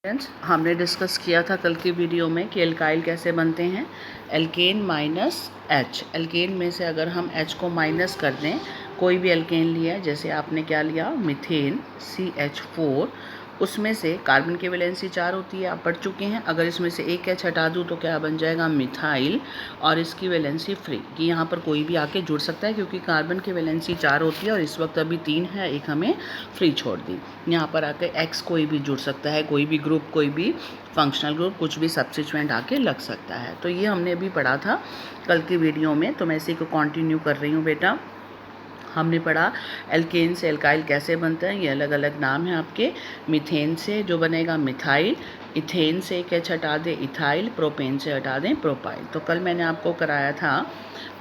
Friends, हमने discuss किया था कल की वीडियो में कि एल्काइल कैसे बनते हैं। एल्केन माइनस एच, एल्केन में से अगर हम एच को माइनस कर दें, कोई भी एल्केन लिया, जैसे आपने क्या लिया मीथेन CH4, उसमें से कार्बन की वैलेंसी 4 होती है, आप पढ़ चुके हैं। अगर इसमें से एक एच हटा दूँ तो क्या बन जाएगा मिथाइल, और इसकी वैलेंसी फ्री, कि यहाँ पर कोई भी आके जुड़ सकता है क्योंकि कार्बन की वैलेंसी 4 होती है और इस वक्त अभी 3 है, एक हमें फ्री छोड़ दी। यहाँ पर आके एक्स कोई भी जुड़ सकता है, कोई भी ग्रुप, कोई भी फंक्शनल ग्रुप, कुछ भी सब्स्टिट्यूएंट आके लग सकता है। तो ये हमने अभी पढ़ा था कल की वीडियो में, तो मैं इसी को कंटिन्यू कर रही हूँ बेटा। हमने पढ़ा एल्केन से एल्काइल कैसे बनते हैं, ये अलग अलग नाम है आपके। मीथेन से जो बनेगा मिथाइल, इथेन से एक एच हटा दें इथाइल, प्रोपेन से हटा दें प्रोपाइल। तो कल मैंने आपको कराया था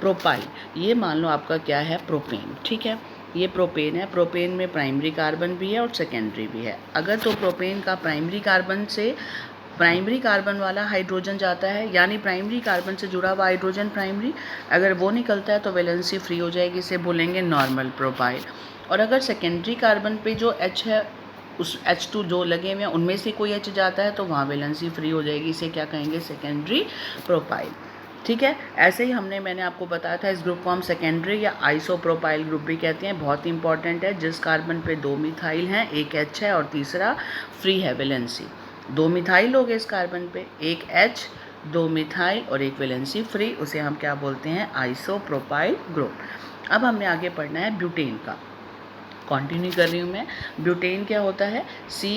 प्रोपाइल, ये मान लो आपका क्या है प्रोपेन, ठीक है। ये प्रोपेन है, प्रोपेन में प्राइमरी कार्बन भी है और सेकेंडरी भी है। अगर तो प्रोपेन का प्राइमरी कार्बन से प्राइमरी कार्बन वाला हाइड्रोजन जाता है, यानी प्राइमरी कार्बन से जुड़ा हुआ हाइड्रोजन प्राइमरी, अगर वो निकलता है तो वैलेंसी फ्री हो जाएगी, इसे बोलेंगे नॉर्मल प्रोपाइल। और अगर सेकेंडरी कार्बन पे जो H है, उस H2 जो लगे हुए हैं उनमें से कोई H जाता है तो वहाँ वैलेंसी फ्री हो जाएगी, इसे क्या कहेंगे सेकेंडरी प्रोपाइल, ठीक है। ऐसे ही मैंने आपको बताया था, इस ग्रुप को हम सेकेंडरी या आइसोप्रोपाइल ग्रुप भी कहते हैं। बहुत इंपॉर्टेंट है, जिस कार्बन पे 2 मिथाइल हैं, एक H है और तीसरा फ्री है वैलेंसी। 2 मिथाइल हो गए इस कार्बन पे, एक H, 2 मिथाइल और एक वैलेंसी फ्री, उसे हम क्या बोलते हैं आइसोप्रोपाइल ग्रुप। अब हमने आगे पढ़ना है ब्यूटेन का, कंटिन्यू कर रही हूँ मैं। ब्यूटेन क्या होता है, C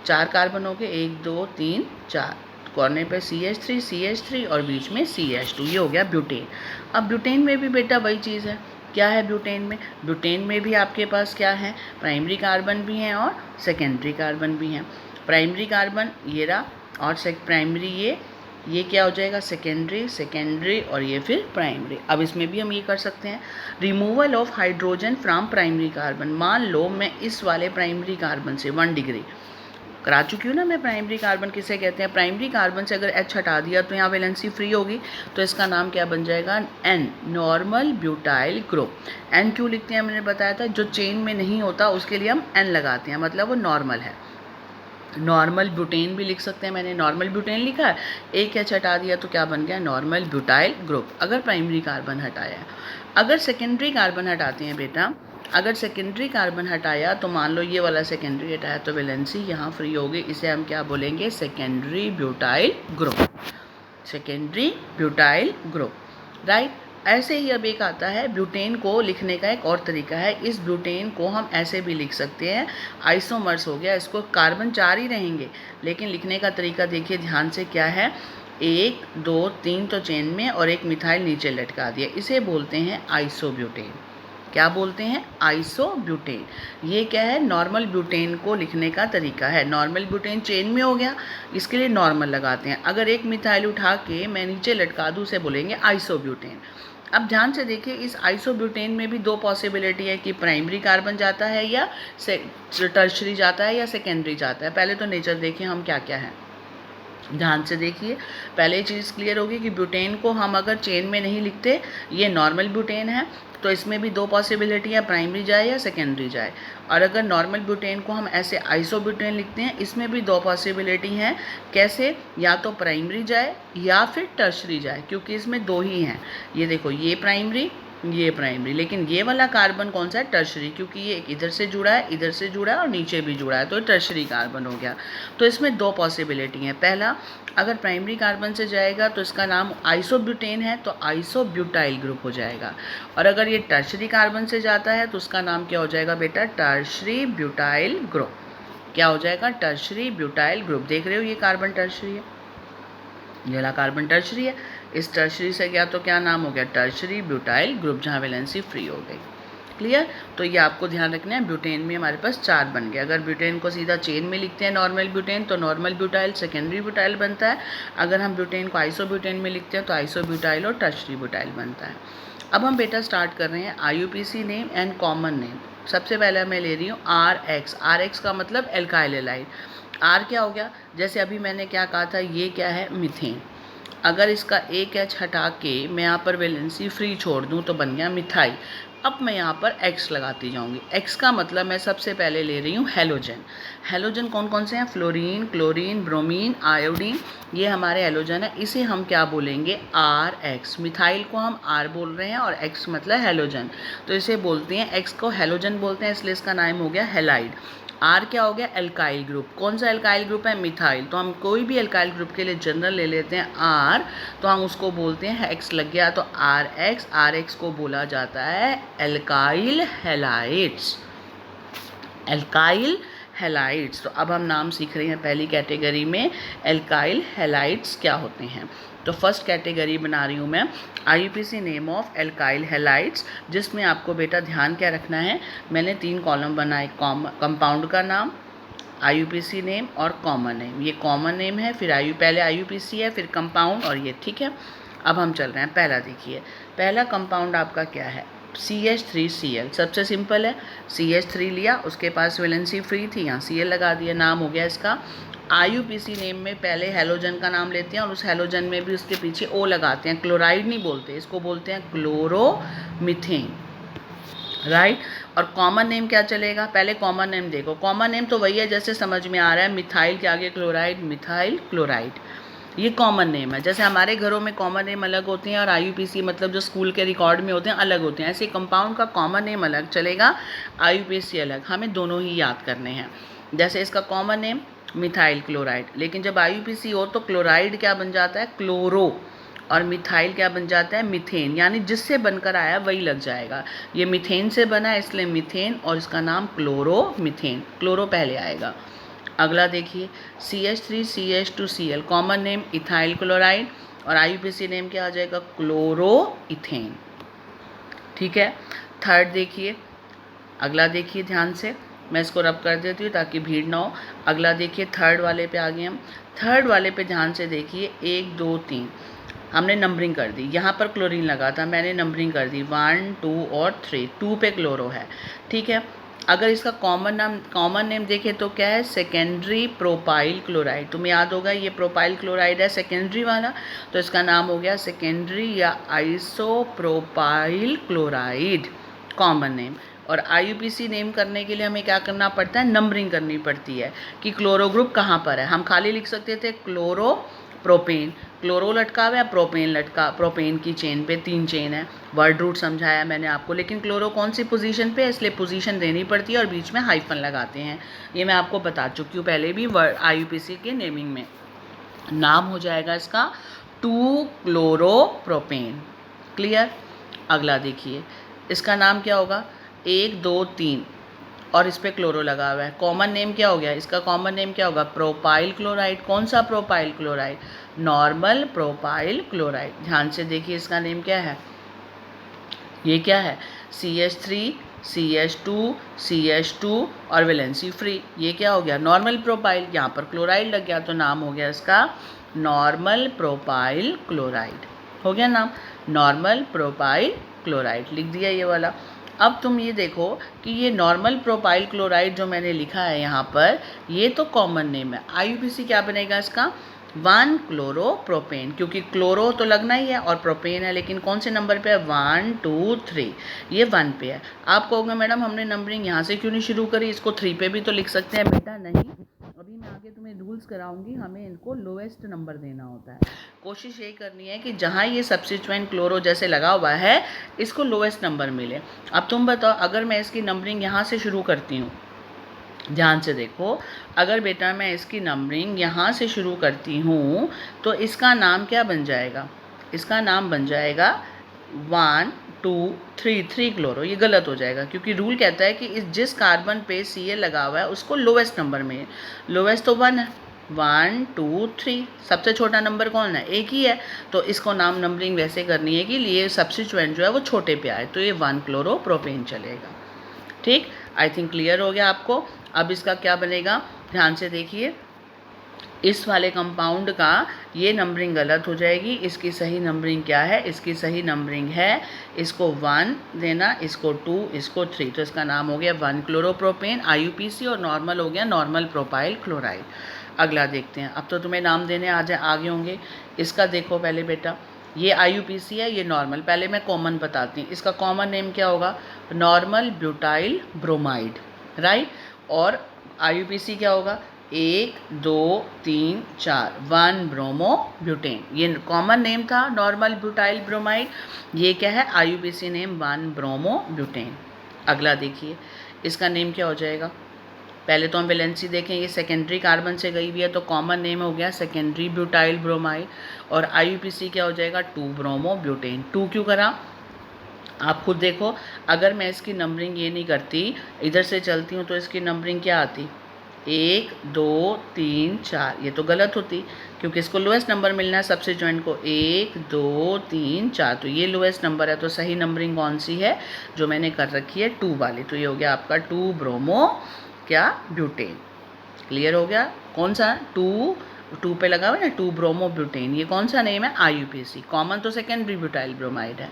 4 कार्बन हो गए, 1 2 3 4, कोने पे CH3 और बीच में CH2, ये हो गया ब्यूटेन। अब ब्यूटेन में भी बेटा वही चीज़ है, क्या है ब्यूटेन में, ब्यूटेन में भी आपके पास क्या है, प्राइमरी कार्बन भी हैं और सेकेंडरी कार्बन भी हैं। प्राइमरी कार्बन ये रहा और प्राइमरी ये क्या हो जाएगा सेकेंडरी और ये फिर प्राइमरी। अब इसमें भी हम ये कर सकते हैं, removal of hydrogen from primary carbon. मान लो मैं इस वाले प्राइमरी कार्बन से 1 डिग्री करा चुकी हूँ ना मैं। प्राइमरी कार्बन किसे कहते हैं, प्राइमरी कार्बन से अगर H हटा दिया तो यहाँ वैलेंसी फ्री होगी, तो इसका नाम क्या बन जाएगा N, normal butyl group. N क्यों लिखते हैं मैंने बताया था, जो चेन में नहीं होता उसके लिए हम N लगाते हैं, मतलब वो नॉर्मल है। नॉर्मल ब्यूटेन भी लिख सकते हैं, मैंने नॉर्मल ब्यूटेन लिखा है, एक H हटा दिया तो क्या बन गया नॉर्मल ब्यूटाइल ग्रुप, अगर प्राइमरी कार्बन हटाया। अगर सेकेंडरी कार्बन हटाते हैं बेटा, अगर सेकेंडरी कार्बन हटाया तो मान लो ये वाला सेकेंडरी हटाया तो वैलेंसी यहाँ फ्री होगी, इसे हम क्या बोलेंगे secondary butyl group, secondary butyl group, right. ऐसे ही अब एक आता है ब्यूटेन को लिखने का एक और तरीका है। इस ब्यूटेन को हम ऐसे भी लिख सकते हैं, आइसोमर्स हो गया, इसको कार्बन 4 ही रहेंगे, लेकिन लिखने का तरीका देखिए ध्यान से क्या है, 1 2 3 तो चेन में और एक मिथाइल नीचे लटका दिया, इसे बोलते हैं आइसोब्यूटेन। क्या बोलते हैं आइसोब्यूटेन। ये क्या है, नॉर्मल ब्यूटेन को लिखने का तरीका है। नॉर्मल ब्यूटेन चेन में हो गया, इसके लिए नॉर्मल लगाते हैं। अगर एक मिथाइल उठा के मैं नीचे लटका दूँ, उसे बोलेंगे आइसोब्यूटेन। अब ध्यान से देखिए, इस आइसोब्यूटेन में भी 2 पॉसिबिलिटी है कि प्राइमरी कार्बन जाता है या टर्शरी जाता है या सेकेंडरी जाता है। पहले तो नेचर देखिए हम क्या क्या है, ध्यान से देखिए। पहले चीज़ क्लियर होगी कि ब्यूटेन को हम अगर चेन में नहीं लिखते, ये नॉर्मल ब्यूटेन है, तो इसमें भी 2 पॉसिबिलिटी है, प्राइमरी जाए या सेकेंडरी जाए। और अगर नॉर्मल ब्यूटेन को हम ऐसे आइसोब्यूटेन लिखते हैं, इसमें भी 2 पॉसिबिलिटी हैं, कैसे, या तो प्राइमरी जाए या फिर टर्शरी जाए, क्योंकि इसमें 2 ही हैं। ये देखो, ये प्राइमरी, लेकिन ये वाला कार्बन कौन सा है टर्शरी, क्योंकि ये इधर से जुड़ा है, इधर से जुड़ा है और नीचे भी जुड़ा है, तो टर्शरी कार्बन हो गया। तो इसमें 2 पॉसिबिलिटी हैं। पहला, अगर प्राइमरी कार्बन से जाएगा तो इसका नाम आइसोब्यूटेन है, तो आइसोब्यूटाइल ग्रुप हो जाएगा। और अगर ये टर्शरी कार्बन से जाता है तो उसका नाम क्या हो जाएगा बेटा टर्शरी ब्यूटाइल ग्रुप। क्या हो जाएगा टर्शरी ब्यूटाइल ग्रुप। देख रहे हो, ये कार्बन टर्शरी है, ये वाला कार्बन टर्शरी है, इस टर्शरी से गया तो क्या नाम हो गया टर्शरी ब्यूटाइल ग्रुप, जहाँ वैलेंसी फ्री हो गई। क्लियर। तो ये आपको ध्यान रखना है, ब्यूटेन में हमारे पास 4 बन गए। अगर ब्यूटेन को सीधा चेन में लिखते हैं नॉर्मल ब्यूटेन, तो नॉर्मल ब्यूटाइल सेकेंडरी ब्यूटाइल बनता है। अगर हम ब्यूटेन को आइसोब्यूटेन में लिखते हैं तो आइसोब्यूटाइल और टर्शरी ब्यूटाइल बनता है। अब हम बेटा स्टार्ट कर रहे हैं IUPAC name and common name. सबसे पहले मैं ले रही हूँ RX का मतलब एल्काइल हैलाइड। R क्या हो गया, जैसे अभी मैंने क्या कहा था, ये क्या है मीथेन। अगर इसका एक H हटा के मैं यहाँ पर वैलेंसी फ्री छोड़ दूँ तो बन गया मिथाइल। अब मैं यहाँ पर X लगाती जाऊँगी। X का मतलब मैं सबसे पहले ले रही हूँ हेलोजन। हेलोजन कौन कौन से हैं? फ्लोरीन, क्लोरीन, ब्रोमीन, आयोडीन, ये हमारे हेलोजन है। इसे हम क्या बोलेंगे? RX। मिथाइल को हम R बोल रहे हैं और X मतलब हेलोजन, तो इसे बोलते हैं, X को हेलोजन बोलते हैं, इसलिए इसका नाम हो गया हेलाइड। R क्या हो गया? Alkyl group. कौन सा एल्काइल ग्रुप है? मिथाइल। तो हम कोई भी एल्काइल ग्रुप के लिए जनरल ले लेते हैं R, तो हम उसको बोलते हैं, X लग गया तो RX। RX को बोला जाता है एल्काइल हैलाइड्स। Alkyl halides. तो अब हम नाम सीख रहे हैं पहली कैटेगरी में, एल्काइल हैलाइड्स क्या होते हैं। तो फर्स्ट कैटेगरी बना रही हूँ मैं, IUPAC name of alkyl halides, जिसमें आपको बेटा ध्यान क्या रखना है, मैंने 3 कॉलम बनाए, कंपाउंड का नाम, IUPAC नेम और कॉमन नेम। ये कॉमन नेम है, फिर पहले IUPAC है, फिर कंपाउंड और ये, ठीक है। अब हम चल रहे हैं, पहला देखिए, पहला कंपाउंड आपका क्या है? CH3Cl। सबसे सिंपल है, CH3 लिया, उसके पास वैलेंसी फ्री थी, यहाँ Cl लगा दिया, नाम हो गया इसका। IUPAC नेम में पहले हेलोजन का नाम लेते हैं और उस हेलोजन में भी उसके पीछे O लगाते हैं। क्लोराइड नहीं बोलते, इसको बोलते हैं क्लोरोमीथेन, राइट। और कॉमन नेम क्या चलेगा? पहले कॉमन नेम देखो, कॉमन नेम तो वही है जैसे समझ में आ रहा है, मिथाइल के आगे क्लोराइड, मिथाइल क्लोराइड, ये कॉमन नेम है। जैसे हमारे घरों में कॉमन नेम अलग होते हैं और IUPAC मतलब जो स्कूल के रिकॉर्ड में होते हैं अलग होते हैं, ऐसे कंपाउंड का कॉमन नेम अलग चलेगा, IUPAC अलग, हमें दोनों ही याद करने हैं। जैसे इसका कॉमन नेम मिथाइल क्लोराइड, लेकिन जब IUPAC हो तो क्लोराइड क्या बन जाता है? क्लोरो, और मिथाइल क्या बन जाता है? मीथेन, यानी जिससे बनकर आया वही लग जाएगा। ये मीथेन से बना है इसलिए मीथेन, और इसका नाम क्लोरोमीथेन, क्लोरो पहले आएगा। अगला देखिए, CH3CH2Cl, common name ethyl chloride, और IUPAC नेम क्या आ जाएगा? क्लोरोइथेन, ठीक है। थर्ड देखिए, अगला देखिए ध्यान से, मैं इसको रब कर देती हूँ ताकि भीड़ ना हो। अगला देखिए, थर्ड वाले पे आ गए हम। थर्ड वाले पे ध्यान से देखिए, 1 2 3 हमने नंबरिंग कर दी, यहाँ पर क्लोरीन लगा था, मैंने नंबरिंग कर दी 1 2 और 3, 2 पे क्लोरो है, ठीक है। अगर इसका कॉमन नेम देखें तो क्या है? Secondary propyl chloride. तुम्हें याद होगा ये प्रोपाइल क्लोराइड है सेकेंडरी वाला, तो इसका नाम हो गया सेकेंडरी या आइसोप्रोपाइल क्लोराइड, कॉमन नेम। और IUPAC नेम करने के लिए हमें क्या करना पड़ता है? नंबरिंग करनी पड़ती है कि क्लोरो ग्रुप कहाँ पर है। हम खाली लिख सकते थे क्लोरो प्रोपेन, क्लोरो लटका हुआ है, प्रोपेन लटका, प्रोपेन की चेन पे 3 चेन है, वर्ड रूट समझाया मैंने आपको। लेकिन क्लोरो कौन सी पोजीशन पे है, इसलिए पोजीशन देनी पड़ती है और बीच में हाइफन लगाते हैं, ये मैं आपको बता चुकी हूँ पहले भी IUPAC के नेमिंग में। नाम हो जाएगा इसका 2 क्लोरोप्रोपेन, क्लियर। अगला देखिए, इसका नाम क्या होगा? 1 2 3 और इस पे क्लोरो लगा हुआ है, कॉमन नेम क्या हो गया? इसका कॉमन नेम क्या होगा? Propyl chloride. कौन सा propyl chloride? Normal propyl chloride. ध्यान से देखिए, इसका नेम क्या है? ये क्या है? CH3 CH2 CH2 और वैलेंसी फ्री, ये क्या हो गया? Normal propyl. यहाँ पर क्लोराइड लग गया तो नाम हो गया इसका नॉर्मल प्रोपाइल क्लोराइड, हो गया नाम नॉर्मल प्रोपाइल क्लोराइड, लिख दिया ये वाला। अब तुम ये देखो कि ये नॉर्मल प्रोपाइल क्लोराइड जो मैंने लिखा है यहाँ पर, ये तो कॉमन नेम है। IUPAC क्या बनेगा इसका? 1 क्लोरोप्रोपेन, क्योंकि क्लोरो तो लगना ही है और प्रोपेन है, लेकिन कौन से नंबर पे है? 1 2 3, ये 1 पे है। आप कहोगे मैडम हमने नंबरिंग यहाँ से क्यों नहीं शुरू करी, इसको 3 पे भी तो लिख सकते हैं। बेटा नहीं, अभी मैं आगे तुम्हें रूल्स कराऊंगी, हमें इनको लोएस्ट नंबर देना होता है। कोशिश यही करनी है कि जहाँ ये सब्स्टिट्यूएंट क्लोरो जैसे लगा हुआ है, इसको लोएस्ट नंबर मिले। अब तुम बताओ, अगर मैं इसकी नंबरिंग यहाँ से शुरू करती हूँ, ध्यान से देखो, अगर बेटा मैं इसकी नंबरिंग यहाँ से शुरू करती हूँ तो इसका नाम क्या बन जाएगा? इसका नाम बन जाएगा 1 2 3 3 क्लोरो। ये गलत हो जाएगा क्योंकि रूल कहता है कि जिस कार्बन पे Cl लगा हुआ है उसको लोएस्ट नंबर में, लोएस्ट तो 1 है, 1 2 3, सबसे छोटा नंबर कौन है? एक ही है, तो इसको नाम नंबरिंग वैसे करनी है कि ये सब्स्टिट्यूएंट जो है वो छोटे पे आए, तो ये 1 क्लोरोप्रोपेन चलेगा, ठीक। आई थिंक क्लियर हो गया आपको। अब इसका क्या बनेगा? ध्यान से देखिए, इस वाले कंपाउंड का ये नंबरिंग गलत हो जाएगी, इसकी सही नंबरिंग क्या है? इसकी सही नंबरिंग है, इसको 1 देना, इसको 2, इसको 3, तो इसका नाम हो गया 1 क्लोरोप्रोपेन IUPAC, और नॉर्मल हो गया नॉर्मल प्रोपाइल क्लोराइड। अगला देखते हैं, अब तो तुम्हें नाम देने आगे होंगे। इसका देखो पहले बेटा, ये IUPAC है, ये नॉर्मल। पहले मैं कॉमन बताती हूँ। इसका कॉमन नेम क्या होगा? Normal butyl bromide, right. और IUPAC क्या होगा? 1 2 3 4 1 ब्रोमो ब्यूटेन। ये कॉमन नेम था नॉर्मल ब्यूटाइल ब्रोमाइड। ये क्या है? IUPAC name 1 bromo butane. अगला देखिए, इसका नेम क्या हो जाएगा? पहले तो हम वैलेंसी देखें, ये सेकेंडरी कार्बन से गई हुई है तो कॉमन नेम हो गया सेकेंडरी ब्यूटाइल ब्रोमाइड। और IUPAC क्या हो जाएगा? 2 ब्रोमो ब्यूटेन। 2 क्यों करा? आप खुद देखो, अगर मैं इसकी नंबरिंग ये नहीं करती, इधर से चलती हूँ, तो इसकी नंबरिंग क्या आती? 1 2 3 4। ये तो गलत होती, क्योंकि इसको लोएस्ट नंबर मिलना है सब्स्टिट्यूएंट को। 1 2 3 4, तो ये लोएस्ट नंबर है। तो सही नंबरिंग कौन सी है? जो मैंने कर रखी है 2 वाली। तो ये हो गया आपका 2 ब्रोमो क्या? ब्यूटेन। क्लियर हो गया? कौन सा? 2 पे लगा हुआ है ना, 2 ब्रोमो ब्यूटेन। ये कौन सा नेम है? IUPAC। कॉमन तो सेकेंडरी ब्यूटाइल ब्रोमाइड है।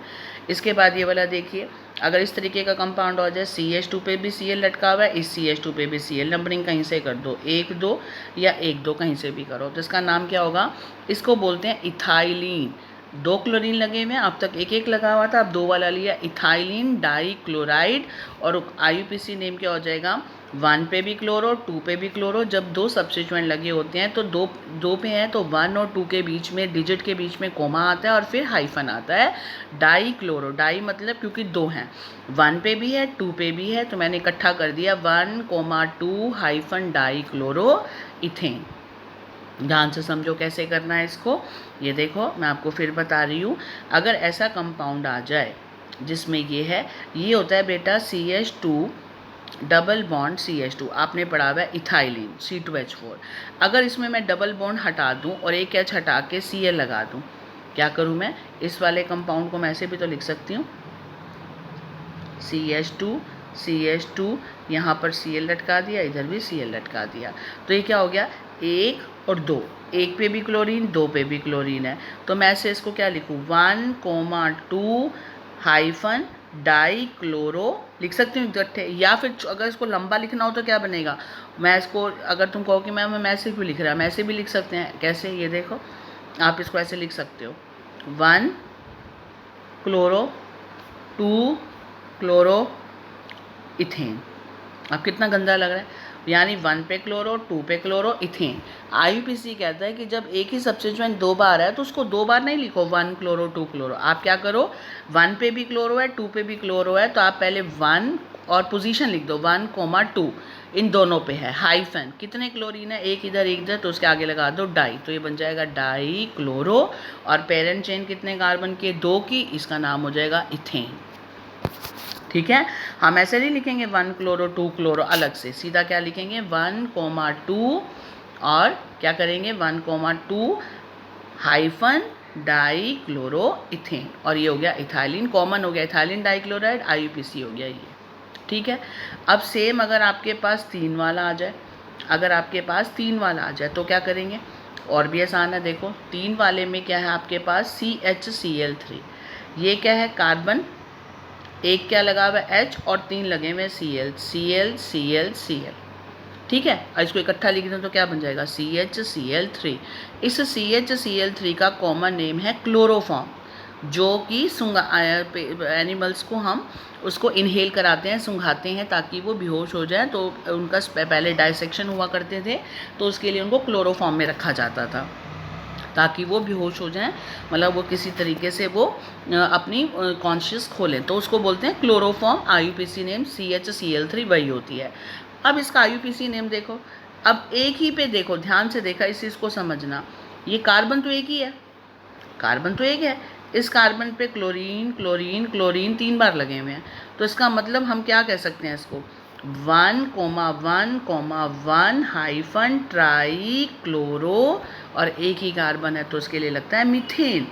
इसके बाद ये वाला देखिए, अगर इस तरीके का कंपाउंड हो जाए, CH2 पे भी Cl लटका हुआ है, इस CH2 पे भी Cl, नंबरिंग कहीं से कर दो, 1 2 या 1 2 कहीं से भी करो। तो इसका नाम क्या होगा? इसको बोलते हैं इथाइलिन। 2 क्लोरीन लगे हुए हैं, अब तक 1 1 लगा हुआ था, अब 2 वाला लिया, इथाइलिन डाइक्लोराइड। और IUPAC नेम क्या हो जाएगा? 1 पे भी क्लोरो, 2 पे भी क्लोरो। जब 2 सब्स्टिट्यूएंट लगे होते हैं तो 2 पे हैं, तो 1 और 2 के बीच में, डिजिट के बीच में कोमा आता है और फिर हाइफन आता है, डाई क्लोरो। डाई मतलब क्योंकि 2 हैं, 1 पे भी है 2 पे भी है, तो मैंने इकट्ठा कर दिया 1, 2 हाइफन डाई क्लोरो इथेन। ध्यान से समझो कैसे करना है इसको। ये देखो, मैं आपको फिर बता रही हूँ। अगर ऐसा कंपाउंड आ जाए जिसमें ये है, ये होता है बेटा CH2 डबल बॉन्ड CH2, आपने पढ़ा हुआ है इथाइलिन C2H4। अगर इसमें मैं डबल बॉन्ड हटा दूं और एक H हटा के Cl लगा दूं, क्या करूं मैं? इस वाले कंपाउंड को मैं ऐसे भी तो लिख सकती हूँ, CH2 यहाँ पर Cl लटका दिया, इधर भी Cl लटका दिया। तो ये क्या हो गया? 1 और 2, 1 पे भी क्लोरीन, 2 पे भी क्लोरीन है। तो मैं ऐसे इसको क्या लिखूँ? 1, 2 हाइफन डाई क्लोरो लिख सकती हूँ इकट्ठे। या फिर अगर इसको लंबा लिखना हो तो क्या बनेगा? मैं इसको, अगर तुम कहो कि मैम मैं ऐसे क्यों लिख रहा है, मैं ऐसे भी लिख सकते हैं। कैसे? ये देखो, आप इसको ऐसे लिख सकते हो, 1 क्लोरो 2 क्लोरो इथेन। अब कितना गंदा लग रहा है, यानी 1 पे क्लोरो 2 पे क्लोरो इथेन। IUPAC कहता है कि जब एक ही सब्स्टिट्यूएंट 2 बार है तो उसको 2 बार नहीं लिखो 1 क्लोरो 2 क्लोरो। आप क्या करो, 1 पे भी क्लोरो है 2 पे भी क्लोरो है, तो आप पहले 1 और पोजीशन लिख दो, 1, 2 इन दोनों पे है, हाइफन कितने क्लोरीन है, एक इधर एक इधर, तो उसके आगे लगा दो डाई, तो ये बन जाएगा डाई क्लोरो। और पेरेंट चेन कितने कार्बन की? 2 की, इसका नाम हो जाएगा इथेन। ठीक है, हम ऐसे नहीं लिखेंगे 1 क्लोरो 2 क्लोरो अलग से, सीधा क्या लिखेंगे 1, 2 और क्या करेंगे 1, 2 हाइफन डाई क्लोरो इथेन। और ये हो गया इथाइलिन, कॉमन हो गया इथाइलिन डाइक्लोराइड, IUPAC हो गया ये। ठीक है, अब सेम अगर आपके पास 3 वाला आ जाए, अगर आपके पास 3 वाला आ जाए तो क्या करेंगे? और भी आसान है, देखो 3 वाले में क्या है आपके पास? CHCl3। ये क्या है? कार्बन, एक क्या लगा हुआ है H और 3 लगे हुए Cl। ठीक है, और इसको इकट्ठा लिख दें तो क्या बन जाएगा? CHCl3। इस CHCl3 का कॉमन नेम है क्लोरोफॉर्म, जो कि एनिमल्स को हम उसको इनहेल कराते हैं, सूंघाते हैं ताकि वो बेहोश हो जाए। तो उनका पहले डाइसेक्शन हुआ करते थे, तो उसके लिए उनको क्लोरोफॉर्म में रखा जाता था ताकि वो बेहोश हो जाएं, मतलब वो किसी तरीके से वो अपनी कॉन्शियस खोलें, तो उसको बोलते हैं क्लोरोफॉर्म। IUPAC नेम CHCl3 वही होती है। अब इसका IUPAC नेम देखो, अब एक ही पे देखो, ध्यान से देखा, इस चीज़ को समझना, ये कार्बन तो एक ही है, कार्बन तो एक है, इस कार्बन पे क्लोरीन क्लोरीन क्लोरीन 3 बार लगे हुए हैं, तो इसका मतलब हम क्या कह सकते हैं इसको? 1, 1, 1 हाइफन ट्राई क्लोरो, और एक ही कार्बन है तो उसके लिए लगता है मीथेन,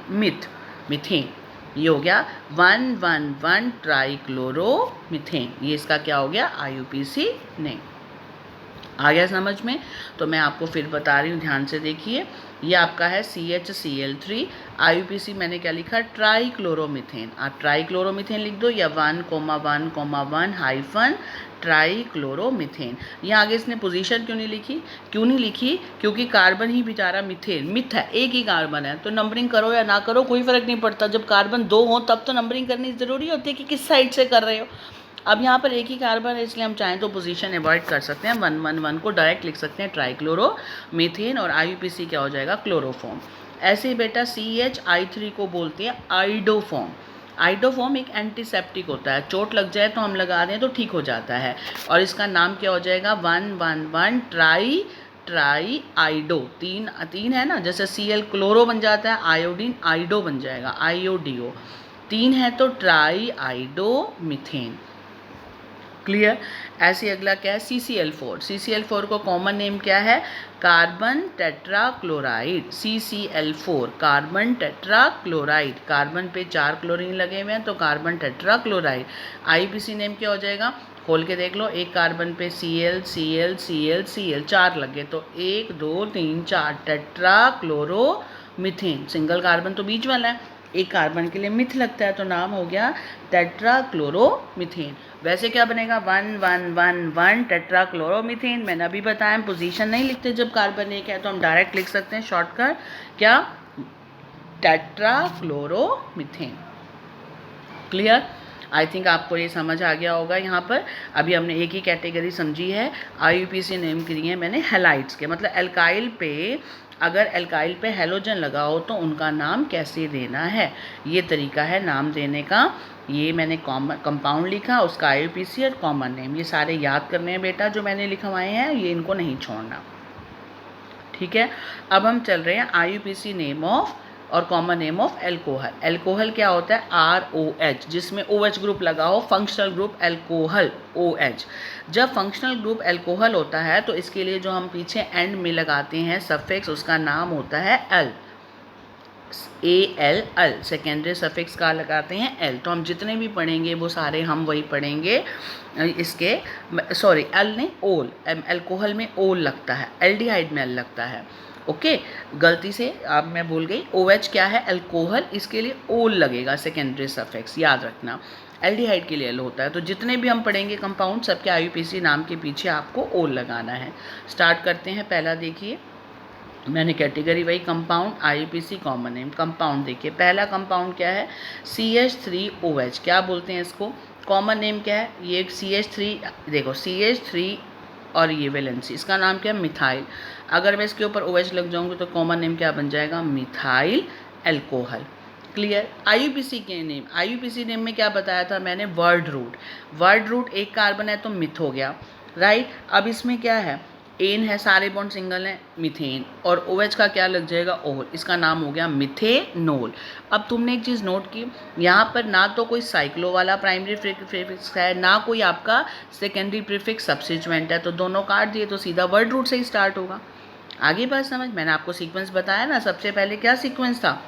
मीथेन। ये हो गया 1, 1, 1 ट्राई क्लोरो मीथेन। ये इसका क्या हो गया? IUPAC name. आ गया समझ में? तो मैं आपको फिर बता रही हूँ, ध्यान से देखिए। ये आपका है CHCl3। IUPAC मैंने क्या लिखा? ट्राईक्लोरोमीथेन। आप ट्राईक्लोरोमीथेन लिख दो या 1,1,1 हाइफन ट्राईक्लोरोमीथेन। यहाँ आगे इसने पोजीशन क्यों नहीं लिखी? क्योंकि कार्बन ही बेचारा मिथेन मिथ है, एक ही कार्बन है, तो नंबरिंग करो या ना करो कोई फ़र्क नहीं पड़ता। जब कार्बन 2 हो तब तो नंबरिंग करनी ज़रूरी होती है कि किस साइड से कर रहे हो। अब यहाँ पर एक ही कार्बन है, इसलिए हम चाहें तो पोजीशन अवॉइड कर सकते हैं, 1,1,1 को डायरेक्ट लिख सकते हैं ट्राईक्लोरोमीथेन, और IUPAC क्या हो जाएगा? क्लोरोफॉर्म। ऐसे ही बेटा CHI3 को बोलते हैं आइडोफॉर्म। आइडोफॉर्म एक एंटीसेप्टिक होता है, चोट लग जाए तो हम लगा दें तो ठीक हो जाता है, और इसका नाम क्या हो जाएगा? 1,1,1 ट्राई आइडो। तीन है ना, जैसे Cl क्लोरो बन जाता है, आयोडीन आइडो बन जाएगा, IODO। 3 है तो ट्राई आइडो मिथेन। क्लियर? ऐसे अगला क्या है? CCl4। CCl4 को कॉमन नेम क्या है? Carbon tetrachloride. CCl4 carbon tetrachloride. Carbon पे 4 क्लोरीन लगे हुए हैं तो कार्बन टेट्राक्लोराइड। IUPAC नेम क्या हो जाएगा? खोल के देख लो, एक कार्बन पे Cl Cl Cl Cl 4 लगे तो 1 2 3 4 टेट्राक्लोरोमीथेन। सिंगल कार्बन तो बीच वाला है, एक कार्बन के लिए मिथ लगता है तो नाम हो गया टेट्राक्लोरोमीथेन। वैसे क्या बनेगा? 1,1,1,1 टेट्राक्लोरोमीथेन। मैंने अभी बताया पोजीशन नहीं लिखते जब कार्बन एक है, तो हम डायरेक्ट लिख सकते हैं शॉर्टकट क्या? टेट्राक्लोरोमीथेन। क्लियर? आई थिंक आपको ये समझ आ गया होगा। यहाँ पर अभी हमने एक ही कैटेगरी समझी है। IUPAC नेम किए हैं मैंने हैलाइड्स के, मतलब एल्काइल पे अगर एल्काइल पे हेलोजन लगा हो तो उनका नाम कैसे देना है, ये तरीका है नाम देने का। ये मैंने कंपाउंड लिखा, उसका IUPAC और कॉमन नेम, ये सारे याद करने हैं बेटा जो मैंने लिखवाए हैं, ये इनको नहीं छोड़ना। ठीक है, अब हम चल रहे हैं IUPAC नेम ऑफ और common name of alcohol. Alcohol क्या होता है? ROH, जिसमें OH ग्रुप लगा हो, फंक्शनल ग्रुप एल्कोहल OH। जब फंक्शनल ग्रुप एल्कोहल होता है तो इसके लिए जो हम पीछे एंड में लगाते हैं सफिक्स, उसका नाम होता है एल, AL। सेकेंडरी सफिक्स का लगाते हैं एल। तो हम जितने भी पढ़ेंगे वो सारे हम वही पढ़ेंगे। इसके सॉरी एल नहीं, ओल, एल्कोहल में ओल लगता है, एल्डिहाइड में एल लगता है। ओके, गलती से अब मैं भूल गई। OH क्या है? एल्कोहल, इसके लिए ओल लगेगा सेकेंडरी सफिक्स, याद रखना। एल्डिहाइड के लिए एल होता है। तो जितने भी हम पढ़ेंगे कंपाउंड, सबके IUPAC नाम के पीछे आपको ओल लगाना है। स्टार्ट करते हैं। पहला देखिए, मैंने कैटेगरी वही compound, IUPAC common name. Compound देखिए, पहला कंपाउंड क्या है? CH3OH। क्या बोलते हैं इसको? कॉमन नेम क्या है? ये CH3, देखो CH3 और ये वैलेंसी, इसका नाम क्या है? मिथाइल। अगर मैं इसके ऊपर OH लग जाऊंगी तो कॉमन नेम क्या बन जाएगा? Methyl alcohol. क्लियर? IUPAC के नेम, IUPAC नेम में क्या बताया था मैंने? Word root. वर्ड रूट एक कार्बन है तो मिथ हो गया, राइट। अब इसमें क्या है? एन है, सारे बॉन्ड सिंगल हैं, मिथेन, और OH का क्या लग जाएगा? ओल, इसका नाम हो गया मिथेनोल। अब तुमने एक चीज़ नोट की, यहाँ पर ना तो कोई साइक्लो वाला प्राइमरी प्रीफिक्स है, ना कोई आपका सेकेंडरी प्रीफिक्स सब्स्टिट्यूएंट है, तो दोनों काट दिए तो सीधा वर्ड रूट से ही स्टार्ट होगा। आगे बात समझ? मैंने आपको सीक्वेंस बताया ना, सबसे पहले क्या सीक्वेंस था?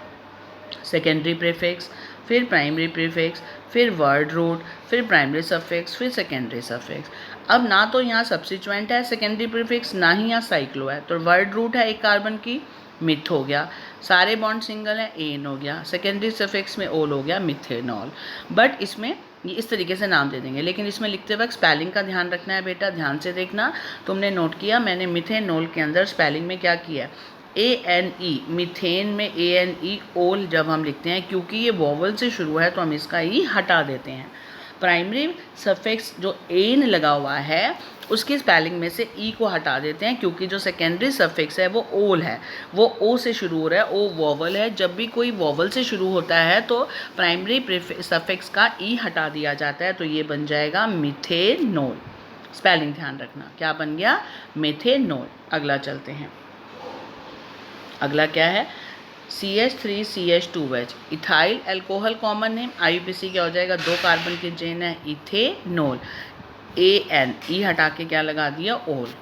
सेकेंडरी प्रीफिक्स, फिर प्राइमरी प्रीफिक्स, फिर वर्ड रूट, फिर प्राइमरी सफिक्स, फिर सेकेंडरी सफिक्स। अब ना तो यहाँ सब्स्टिट्यूएंट है सेकेंडरी प्रीफिक्स, ना ही यहाँ साइक्लो है, तो वर्ड रूट है एक कार्बन की, मिथ हो गया। सारे बॉन्ड सिंगल है, एन हो गया। सेकेंडरी सफिक्स में ओल हो गया, मिथेनॉल। बट इसमें ये इस तरीके से नाम दे देंगे, लेकिन इसमें लिखते वक्त स्पेलिंग का ध्यान रखना है बेटा, ध्यान से देखना। तुमने नोट किया मैंने मिथेनॉल के अंदर स्पेलिंग में क्या किया? ANE, मिथेन में ANE, ओल जब हम लिखते हैं, क्योंकि ये वॉवल से शुरू है तो हम इसका ई हटा देते हैं। प्राइमरी सफिक्स जो एन लगा हुआ है उसकी स्पेलिंग में से ई को हटा देते हैं, क्योंकि जो सेकेंडरी सफिक्स है वो ओल है, वो ओ से शुरू हो रहा है, ओ वॉवल है। जब भी कोई वॉवल से शुरू होता है तो प्राइमरी सफिक्स का ई हटा दिया जाता है, तो ये बन जाएगा मिथेनॉल। स्पेलिंग ध्यान रखना, क्या बन गया? मिथेनॉल। अगला चलते हैं। अगला क्या है? CH3CH2OH, ethyl alcohol common name. IUPAC क्या हो जाएगा? 2 कार्बन की चेन है, इथेनॉल। AN, ई हटा के क्या लगा दिया? ओल।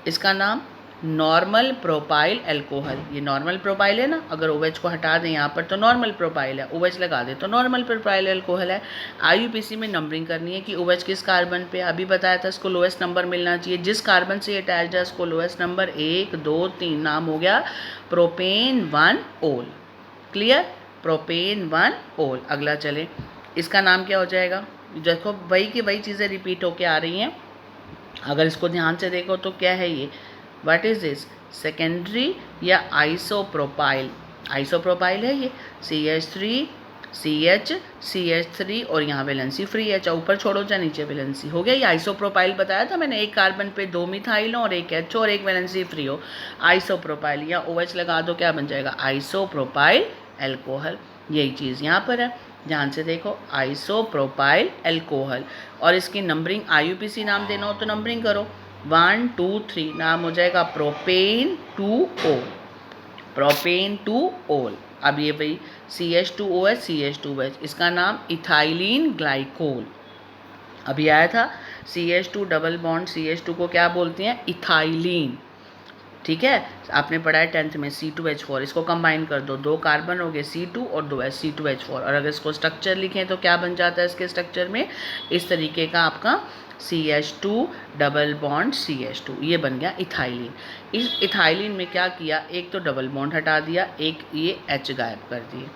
इसका नाम नॉर्मल प्रोपाइल अल्कोहल। ये नॉर्मल प्रोपाइल है ना, अगर OH को हटा दें यहाँ पर तो नॉर्मल प्रोपाइल है, OH लगा दें तो नॉर्मल प्रोपाइल अल्कोहल है। IUPAC में नंबरिंग करनी है कि OH किस कार्बन पे, अभी बताया था इसको लोएस्ट नंबर मिलना चाहिए, जिस कार्बन से अटैच है उसको लोएस्ट नंबर 1 2 3, नाम हो गया प्रोपेन 1 ओल। क्लियर, प्रोपेन 1 ओल। अगला चले, इसका नाम क्या हो जाएगा? देखो वही की वही चीज़ें रिपीट होके आ रही हैं, अगर इसको ध्यान से देखो तो क्या है ये, व्हाट इज दिस, सेकेंडरी या आइसोप्रोपाइल। आइसोप्रोपाइल है ये, CH3 CH CH3 और यहाँ वैलेंसी फ्री H, ऊपर छोड़ो या नीचे वैलेंसी, हो गया ये आइसोप्रोपाइल। बताया था मैंने, एक कार्बन पे 2 मिथाइल हो और एक H और एक वैलेंसी फ्री हो, आइसोप्रोपाइल। या OH लगा दो, क्या बन जाएगा, आइसोप्रोपाइल अल्कोहल। यही चीज़ यहाँ पर है, ध्यान से देखो, आइसोप्रोपाइल अल्कोहल। और इसकी नंबरिंग IUPAC नाम देना हो तो नंबरिंग करो, 1 2 3, नाम हो जाएगा प्रोपेन 2 ओल, प्रोपेन 2 ओल। अब ये भाई CH2OH CH2OH, इसका नाम इथाइलिन ग्लाइकोल। अभी आया था CH2 डबल बॉन्ड CH2 को क्या बोलते हैं, इथाइलिन। ठीक है, आपने पढ़ा है 10th में C2H4, इसको कंबाइन कर दो, 2 कार्बन हो गए C2 और 2 H C2H4। और अगर इसको स्ट्रक्चर लिखें तो क्या बन जाता है इसके स्ट्रक्चर में, इस तरीके का आपका CH2 डबल बॉन्ड CH2, ये बन गया इथाइलिन। इस इथाइलिन में क्या किया, एक तो डबल बॉन्ड हटा दिया, एक ये H गायब कर दिए,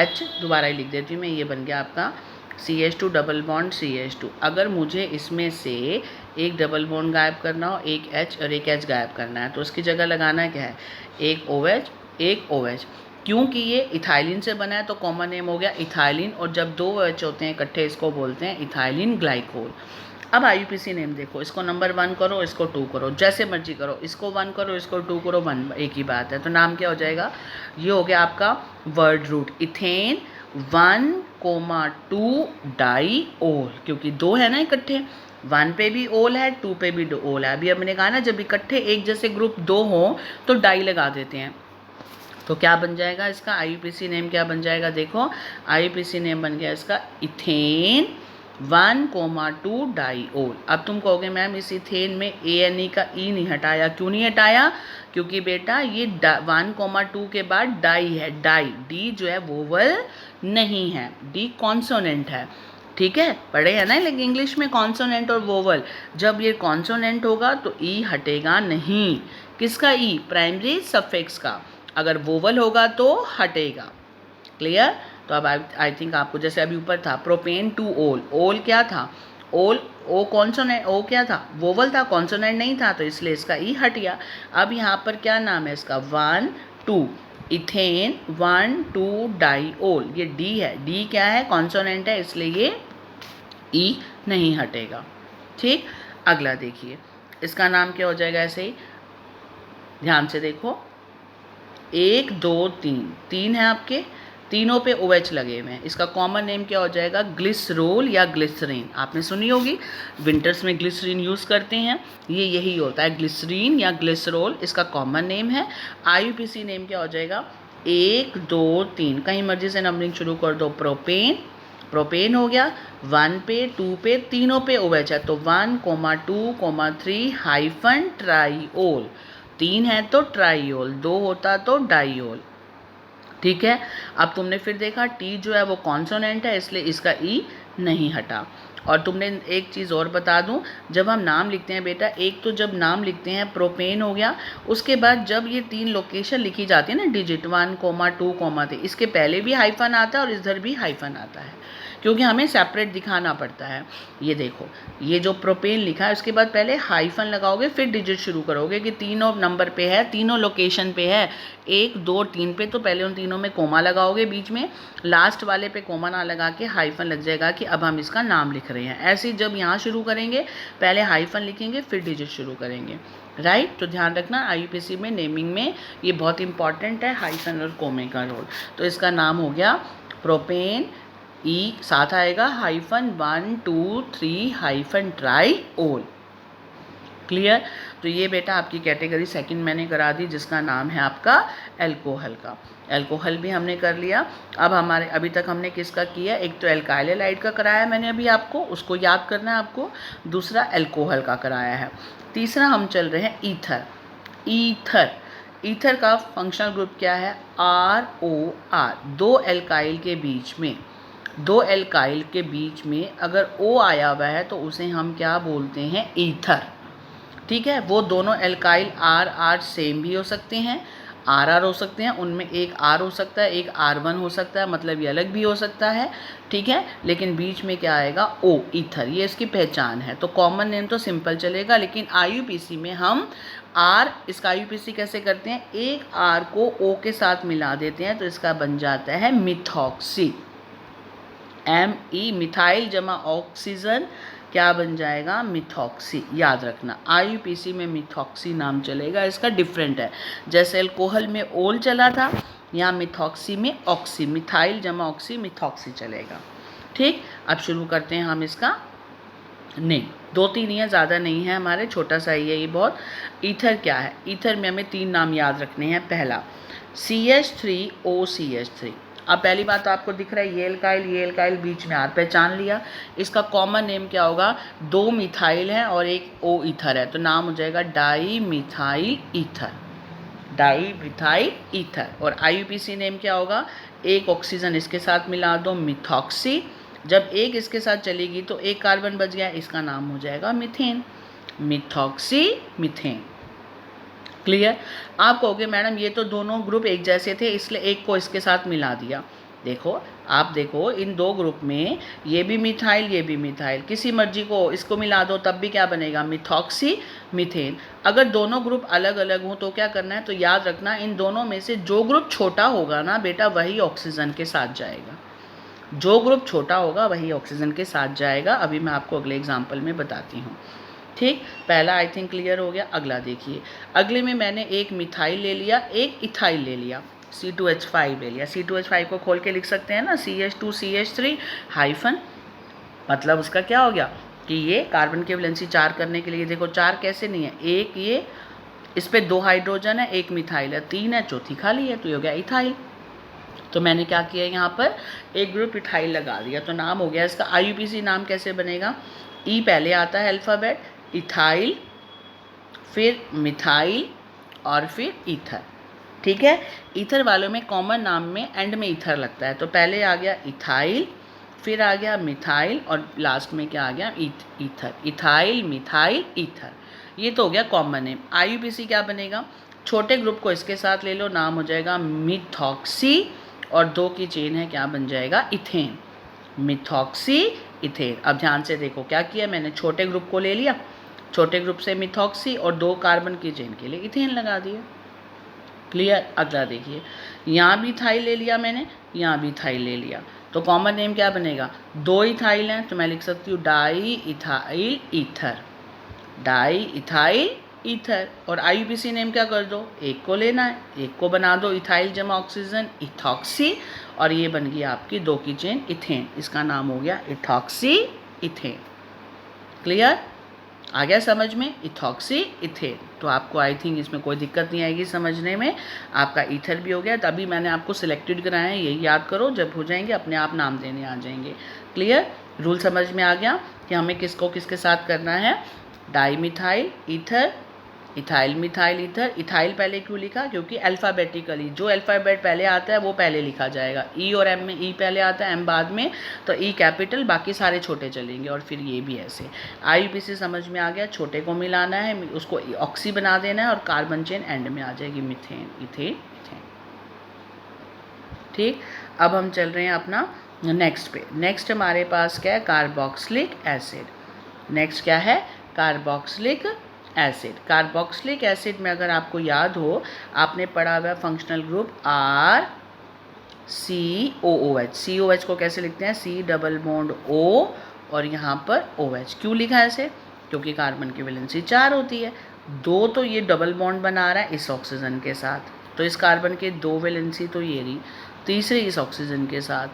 H दोबारा ही लिख देती हूँ मैं, ये बन गया आपका CH2 डबल बॉन्ड CH2। अगर मुझे इसमें से एक डबल बॉन्ड गायब करना हो, एक H और एक H गायब करना है, तो उसकी जगह लगाना क्या है, एक OH एक OH। क्योंकि ये इथाइलिन से बना है तो कॉमन नेम हो गया इथाइलिन, और जब 2 OH होते हैं इकट्ठे इसको बोलते हैं इथाइलिन ग्लाइकोल। अब IUPAC नेम देखो, इसको नंबर 1 करो, इसको 2 करो, जैसे मर्जी करो, इसको 1 करो, इसको 2 करो, 1 एक ही बात है। तो नाम क्या हो जाएगा, ये हो गया आपका वर्ड रूट, इथेन 1,2 डाई ओल, क्योंकि 2 है ना इकट्ठे, 1 पे भी ओल है, 2 पे भी ओल है। अभी हमने कहा ना, जब इकट्ठे एक जैसे ग्रुप 2 हो तो डाई लगा देते हैं, तो क्या बन जाएगा इसका IUPAC नेम, क्या बन जाएगा, देखो IUPAC नेम बन गया इसका इथेन 1,2 डाई ओल। अब तुम कहोगे मैम इस इथेन में ANE का E नहीं हटाया, क्यों नहीं हटाया, क्योंकि बेटा ये 1,2 के बाद डाई है, डाई, D जो है वोवल नहीं है, D कॉन्सोनेंट है। ठीक है, पढ़े है ना, लेकिन इंग्लिश में कॉन्सोनेंट और वोवल, जब ये कॉन्सोनेंट होगा तो E हटेगा नहीं, किसका E, प्राइमरी सफिक्स का, अगर वोवल होगा तो हटेगा। क्लियर, तो अब आई थिंक आपको, जैसे अभी ऊपर था प्रोपेन 2 ओल, ओल क्या था, ओल ओ कॉन्सोनेंट, ओ क्या था, वोवल था, कॉन्सोनेंट नहीं था, तो इसलिए इसका ई हट गया। अब यहाँ पर क्या नाम है इसका, 1 2 इथेन 1 2 डाई ओल, ये डी है, डी क्या है, कॉन्सोनेंट है, इसलिए ये ई नहीं हटेगा। ठीक, अगला देखिए, इसका नाम क्या हो जाएगा, ऐसे ही ध्यान से देखो, 1 2 3, 3 है आपके, तीनों पे OH लगे हुए हैं, इसका कॉमन नेम क्या हो जाएगा, ग्लिसरोल या ग्लिसरीन। आपने सुनी होगी, विंटर्स में ग्लिसरीन यूज़ करते हैं, ये यही होता है, ग्लिसरीन या ग्लिसरोल, इसका कॉमन नेम है। IUPAC नेम क्या हो जाएगा, 1 2 3, कहीं मर्जी से नंबरिंग शुरू कर दो, प्रोपेन, प्रोपेन हो गया, 1 पे 2 पे तीनों पे OH है, तो 1,2,3 हाइफन ट्राईओल, 3 है तो ट्राईओल, 2 होता तो डाईओल। ठीक है, अब तुमने फिर देखा T जो है वो कॉन्सोनेंट है, इसलिए इसका E नहीं हटा। और तुमने एक चीज़ और बता दूं, जब हम नाम लिखते हैं बेटा, एक तो जब नाम लिखते हैं प्रोपेन हो गया, उसके बाद जब ये 3 लोकेशन लिखी जाती है ना, डिजिट 1, 2, 3, इसके पहले भी हाइफन आता है और इधर भी हाइफन आता है, क्योंकि हमें सेपरेट दिखाना पड़ता है। ये देखो, ये जो प्रोपेन लिखा है उसके बाद पहले हाइफन लगाओगे, फिर डिजिट शुरू करोगे कि तीनों नंबर पे है, तीनों लोकेशन पे है, 1 2 3 पे, तो पहले उन तीनों में कोमा लगाओगे बीच में, लास्ट वाले पे कोमा ना लगा के हाइफन लग जाएगा कि अब हम इसका नाम लिख रहे हैं। ऐसे ही जब यहाँ शुरू करेंगे, पहले हाइफन लिखेंगे फिर डिजिट शुरू करेंगे, राइट। तो ध्यान रखना, IUPAC में नेमिंग में ये बहुत इंपॉर्टेंट है, हाइफन और कोमे का रोल। तो इसका नाम हो गया प्रोपेन, ई साथ आएगा हाइफन 1 2 3 हाइफन ट्राईओल। क्लियर, तो ये बेटा आपकी कैटेगरी सेकंड मैंने करा दी, जिसका नाम है आपका अल्कोहल का। अल्कोहल भी हमने कर लिया। अब हमारे अभी तक हमने किसका किया, एक तो एल्काइल हैलाइड का कराया मैंने अभी आपको, उसको याद करना है आपको, दूसरा अल्कोहल का कराया है, तीसरा हम चल रहे हैं ईथर। ईथर। ईथर का फंक्शनल ग्रुप क्या है? ROR। दो एल्काइल के बीच में अगर O आया हुआ है तो उसे हम क्या बोलते हैं? ईथर। ठीक है, वो दोनों एल्काइल RR सेम भी हो सकते हैं, RR हो सकते हैं, उनमें एक R हो सकता है, एक R1 हो सकता है, मतलब ये अलग भी हो सकता है। ठीक है, लेकिन बीच में क्या आएगा? O, ether. ये इसकी पहचान है। तो कॉमन नेम तो सिंपल चलेगा, लेकिन IUPAC में हम इसका IUPAC कैसे करते हैं? एक R को O के साथ मिला देते हैं तो इसका बन जाता है मिथॉक्सी। ME, मिथाइल जमा ऑक्सीजन, क्या बन जाएगा? मिथॉक्सी। याद रखना, IUPAC में मिथॉक्सी नाम चलेगा, इसका डिफरेंट है। जैसे अल्कोहल में ओल चला था, यहाँ मिथॉक्सी में ऑक्सी, मिथाइल जमा ऑक्सी, मिथॉक्सी चलेगा। ठीक, अब शुरू करते हैं हम इसका नेम। 2-3 ही है, ज़्यादा नहीं है हमारे, छोटा सा ही है ये बहुत। ईथर क्या है? ईथर में हमें 3 नाम याद रखने हैं। पहला CH3OCH3। अब पहली बात तो आपको दिख रहा है, ये एल्काइल बीच में R, पहचान लिया। इसका कॉमन नेम क्या होगा? 2 मिथाइल है और एक O ईथर है, तो नाम हो जाएगा डाई मिथाइल ईथर। और IUPAC नेम क्या होगा? एक ऑक्सीजन इसके साथ मिला दो, मिथॉक्सी। जब एक इसके साथ चलेगी तो एक कार्बन बच गया, इसका नाम हो जाएगा मीथेन, मिथॉक्सी मीथेन। क्लियर? आप कहोगे मैडम ये तो दोनों ग्रुप एक जैसे थे इसलिए एक को इसके साथ मिला दिया। आप देखो इन दो ग्रुप में ये भी मिथाइल, किसी मर्जी को इसको मिला दो तब भी क्या बनेगा? Methoxy methane. अगर दोनों ग्रुप अलग अलग हों तो क्या करना है? तो याद रखना, इन दोनों में से जो ग्रुप छोटा होगा ना बेटा, वही ऑक्सीजन के साथ जाएगा। जो ग्रुप छोटा होगा वही ऑक्सीजन के साथ जाएगा। अभी मैं आपको अगले एग्जाम्पल में बताती हूँ। ठीक, पहला आई थिंक क्लियर हो गया। अगला देखिए, अगले में मैंने एक मिथाइल ले लिया, एक इथाइल ले लिया, C2H5 ले लिया। C2H5 को खोल के लिख सकते हैं ना, CH2CH3 हाइफन, मतलब उसका क्या हो गया कि ये कार्बन की वैलेंसी 4 करने के लिए, देखो 4 कैसे नहीं है, एक ये इस पे 2 हाइड्रोजन है, एक मिथाइल है, 3 है, चौथी खाली है, तो ये हो गया इथाइल। तो मैंने क्या किया, यहाँ पर एक ग्रुप इथाइल लगा दिया, तो नाम हो गया इसका। IUPAC नाम कैसे बनेगा? E पहले आता है अल्फ़ाबेट, इथाइल, फिर मिथाइल और फिर ईथर। ठीक है, ईथर वालों में कॉमन नाम में एंड में ईथर लगता है, तो पहले आ गया इथाइल, फिर आ गया मिथाइल और लास्ट में क्या आ गया? ईथर। इथाइल, मिथाइल, ईथर, ये तो हो गया कॉमन नेम। IUPAC क्या बनेगा? छोटे ग्रुप को इसके साथ ले लो, नाम हो जाएगा मिथॉक्सी, और 2 की चेन है, क्या बन जाएगा? Ethane, methoxy ethane. अब ध्यान से देखो क्या किया मैंने, छोटे ग्रुप को ले लिया, छोटे ग्रुप से मिथॉक्सी और 2 कार्बन की चेन के लिए इथेन लगा दिया। क्लियर? अगला देखिए, यहाँ भी इथाइल ले लिया मैंने, यहाँ भी इथाइल ले लिया, तो कॉमन नेम क्या बनेगा? 2 इथाइल हैं तो मैं लिख सकती हूँ di ethyl ether, di ethyl ether. और IUPAC नेम क्या कर दो? एक को लेना है, एक को बना दो इथाइल जमा ऑक्सीजन, इथॉक्सी, और ये बन गई आपकी 2 की चेन इथेन, इसका नाम हो गया इथॉक्सी इथेन। क्लियर? आ गया समझ में? Ethoxy ethane. तो आपको आई थिंक इसमें कोई दिक्कत नहीं आएगी समझने में। आपका ईथर भी हो गया, तभी मैंने आपको सिलेक्टेड कराया है, यही याद करो, जब हो जाएंगे अपने आप नाम देने आ जाएंगे। क्लियर? रूल समझ में आ गया कि हमें किसको किसके साथ करना है? Di methyl ether, ethyl methyl ether. Ethyl पहले क्यों लिखा? क्योंकि अल्फ़ाबेटिकली जो अल्फ़ाबेट पहले आता है वो पहले लिखा जाएगा। E और M में E पहले आता है, M बाद में, तो E कैपिटल, बाकी सारे छोटे चलेंगे, और फिर ये भी ऐसे। IUPAC समझ में आ गया, छोटे को मिलाना है, उसको ऑक्सी बना देना है, और कार्बन चेन एंड में आ जाएगी, मिथेन, इथेन, इथेन। ठीक, अब हम चल रहे हैं अपना नेक्स्ट पे। नेक्स्ट हमारे पास क्या है? Carboxylic acid. नेक्स्ट क्या है? Carboxylic acid. कार्बोक्सिलिक एसिड में अगर आपको याद हो, आपने पढ़ा हुआ फंक्शनल ग्रुप RCOOH। COH को कैसे लिखते हैं? C डबल बॉन्ड O और यहाँ पर OH। क्यों लिखा है ऐसे? क्योंकि कार्बन की वैलेंसी 4 होती है, 2 तो ये डबल बॉन्ड बना रहा है इस ऑक्सीजन के साथ, तो इस कार्बन के 2 वैलेंसी तो ये रही, तीसरी इस ऑक्सीजन के साथ,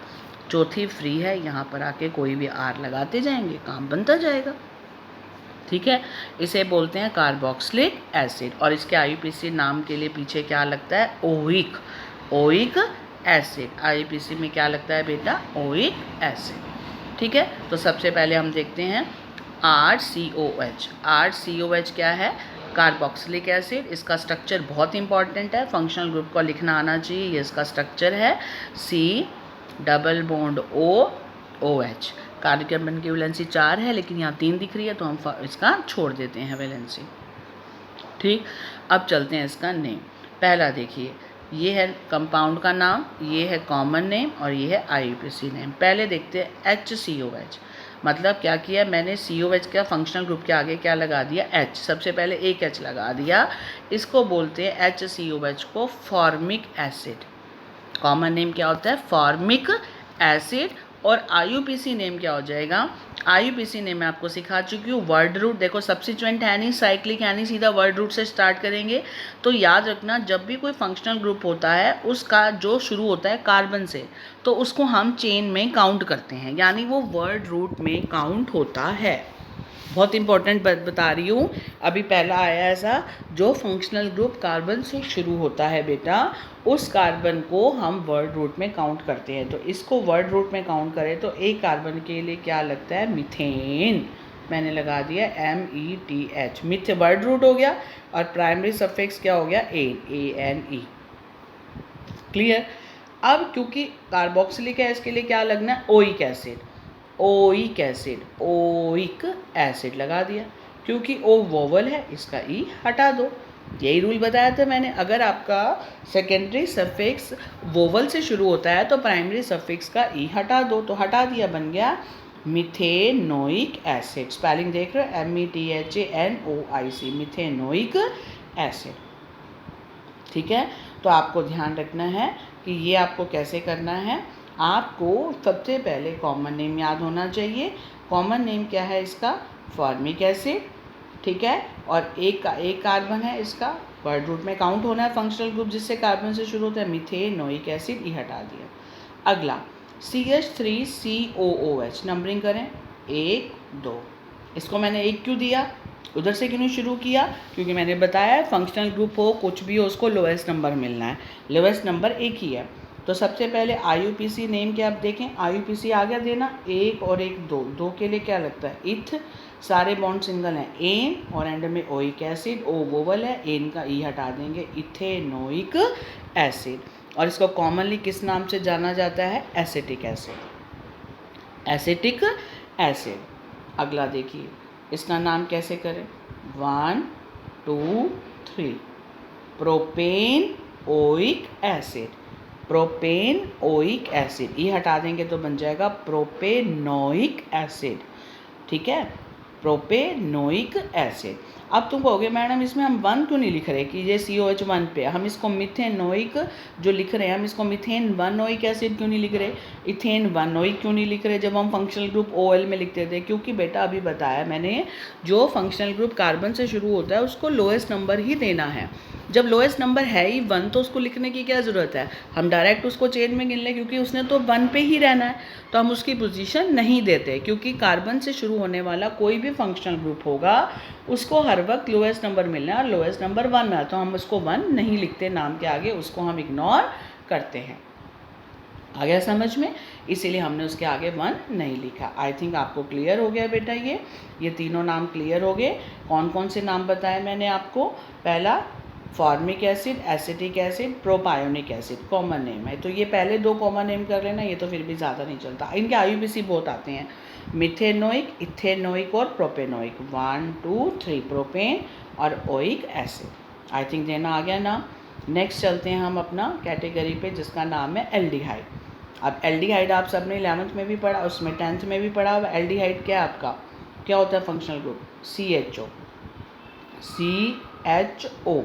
चौथी फ्री है, यहाँ पर आके कोई भी R लगाते जाएंगे, काम बनता जाएगा। ठीक है, इसे बोलते हैं कार्बोक्सिलिक एसिड। और इसके IUPAC नाम के लिए पीछे क्या लगता है? Oic acid. IUPAC में क्या लगता है बेटा? Oic acid. ठीक है, तो सबसे पहले हम देखते हैं RCOH। RCOH क्या है? कार्बोक्सिलिक एसिड, इसका स्ट्रक्चर बहुत इंपॉर्टेंट है, फंक्शनल ग्रुप को लिखना आना चाहिए। ये इसका स्ट्रक्चर है C double bond OH। Carbon की वैलेंसी 4 है, लेकिन यहाँ 3 दिख रही है, तो हम इसका छोड़ देते हैं वैलेंसी। ठीक, अब चलते हैं इसका नेम। पहला देखिए, ये है कंपाउंड का नाम, ये है कॉमन नेम और ये है IUPAC नेम। पहले देखते हैं HCOH। मतलब क्या किया मैंने, COH का फंक्शनल ग्रुप के आगे क्या लगा दिया, H। सबसे पहले एक H लगा दिया। इसको बोलते हैं HCOH को फॉर्मिक एसिड। कॉमन नेम क्या होता है, फॉर्मिक एसिड। और IUPAC नेम क्या हो जाएगा, IUPAC नेम मैं आपको सिखा चुकी हूँ। वर्ड रूट देखो, सब्सिट्यूएंट है नहीं, साइक्लिक है नहीं, सीधा वर्ड रूट से स्टार्ट करेंगे। तो याद रखना, जब भी कोई फंक्शनल ग्रुप होता है उसका जो शुरू होता है कार्बन से, तो उसको हम चेन में काउंट करते हैं, यानी वो वर्ड रूट में काउंट होता है। बहुत इंपॉर्टेंट बता रही हूँ। अभी पहला आया ऐसा, जो फंक्शनल ग्रुप कार्बन से शुरू होता है बेटा, उस कार्बन को हम वर्ड रूट में काउंट करते हैं। तो इसको वर्ड रूट में काउंट करें तो एक कार्बन के लिए क्या लगता है, मीथेन। मैंने लगा दिया METH, मिथ वर्ड रूट हो गया, और प्राइमरी सफिक्स क्या हो गया, ANE। क्लियर। अब क्योंकि कार्बोक्सिलिक है, इसके लिए क्या लगना है, oic acid. Oic acid, oic acid लगा दिया। क्योंकि O वोवल है, इसका E हटा दो। यही रूल बताया था मैंने। अगर आपका सेकेंडरी सफिक्स वोवल से शुरू होता है तो प्राइमरी सफिक्स का E हटा दो। तो हटा दिया, बन गया मिथेनोइक एसिड। स्पेलिंग देख रहे हो, METHANOIC, मिथेनोइक एसिड। ठीक है, तो आपको ध्यान रखना है कि ये आपको कैसे करना है। आपको सबसे पहले कॉमन नेम याद होना चाहिए। कॉमन नेम क्या है इसका, फॉर्मिक एसिड। ठीक है, और एक कार्बन है, इसका वर्ड रूट में काउंट होना है फंक्शनल ग्रुप जिससे कार्बन से शुरू होता है, मिथेनोइक एसिड। ये हटा दिया। अगला CH3COOH, नंबरिंग करें 1 2। इसको मैंने 1 क्यों दिया, उधर से क्यों नहीं शुरू किया, क्योंकि मैंने बताया फंक्शनल ग्रुप हो कुछ भी हो, उसको लोएस्ट नंबर मिलना है। लोएस्ट नंबर 1 ही है। तो सबसे पहले IUPAC नेम क्या आप देखें, IUPAC आ गया देना, 1 और 1 2। 2 के लिए क्या लगता है, इथ। सारे बॉन्ड सिंगल हैं, एन, और एंड में ओइक एसिड। O वोवल है, एन का E हटा देंगे, इथेनोइक एसिड। और इसको कॉमनली किस नाम से जाना जाता है, एसिटिक एसिड। Acetic acid. अगला देखिए, इसका नाम कैसे करें, 1 2 3, propane oic acid. Propane oic acid, ये हटा देंगे तो बन जाएगा प्रोपेनोइक एसिड। ठीक है, प्रोपेनोइक एसिड। अब तुम कहोगे मैडम इसमें हम 1 क्यों नहीं लिख रहे, कि ये COH 1 पे, हम इसको मिथेनोइक जो लिख रहे हैं, हम इसको मिथेन 1 एसिड क्यों नहीं लिख रहे, इथेन 1 क्यों नहीं लिख रहे, जब हम फंक्शनल ग्रुप OL में लिखते थे। क्योंकि बेटा अभी बताया मैंने, जो फंक्शनल ग्रुप कार्बन से शुरू होता है उसको लोएस्ट नंबर ही देना है। जब लोएस्ट नंबर है ही 1, तो उसको लिखने की क्या ज़रूरत है, हम डायरेक्ट उसको चेन में गिन लें, क्योंकि उसने तो 1 पे ही रहना है। तो हम उसकी पोजीशन नहीं देते, क्योंकि कार्बन से शुरू होने वाला कोई भी फंक्शनल ग्रुप होगा उसको हर वक्त लोएस्ट नंबर मिलना है, और लोएस्ट नंबर 1 है, तो हम उसको 1 नहीं लिखते नाम के आगे, उसको हम इग्नोर करते हैं। आ गया समझ में, इसीलिए हमने उसके आगे 1 नहीं लिखा। आई थिंक आपको क्लियर हो गया बेटा, ये तीनों नाम क्लियर हो गए। कौन कौन से नाम बताए मैंने आपको, पहला formic acid, acetic acid, propionic acid, common name है। तो ये पहले 2 कॉमन नेम कर लेना, ये तो फिर भी ज़्यादा नहीं चलता। इनके IUPAC बहुत आते हैं, मिथेनोइक, इथेनोइक और प्रोपेनोइक। 1 2 3, प्रोपेन और ओइक एसिड। आई थिंक देना आ गया ना। नेक्स्ट चलते हैं हम अपना कैटेगरी पे, जिसका नाम है एल्डिहाइड। अब एल्डिहाइड आप सब ने 11th में भी पढ़ा, उसमें 10th में भी पढ़ा हुआ। एल्डिहाइड क्या है आपका, क्या होता है फंक्शनल ग्रुप, CHO। CHO।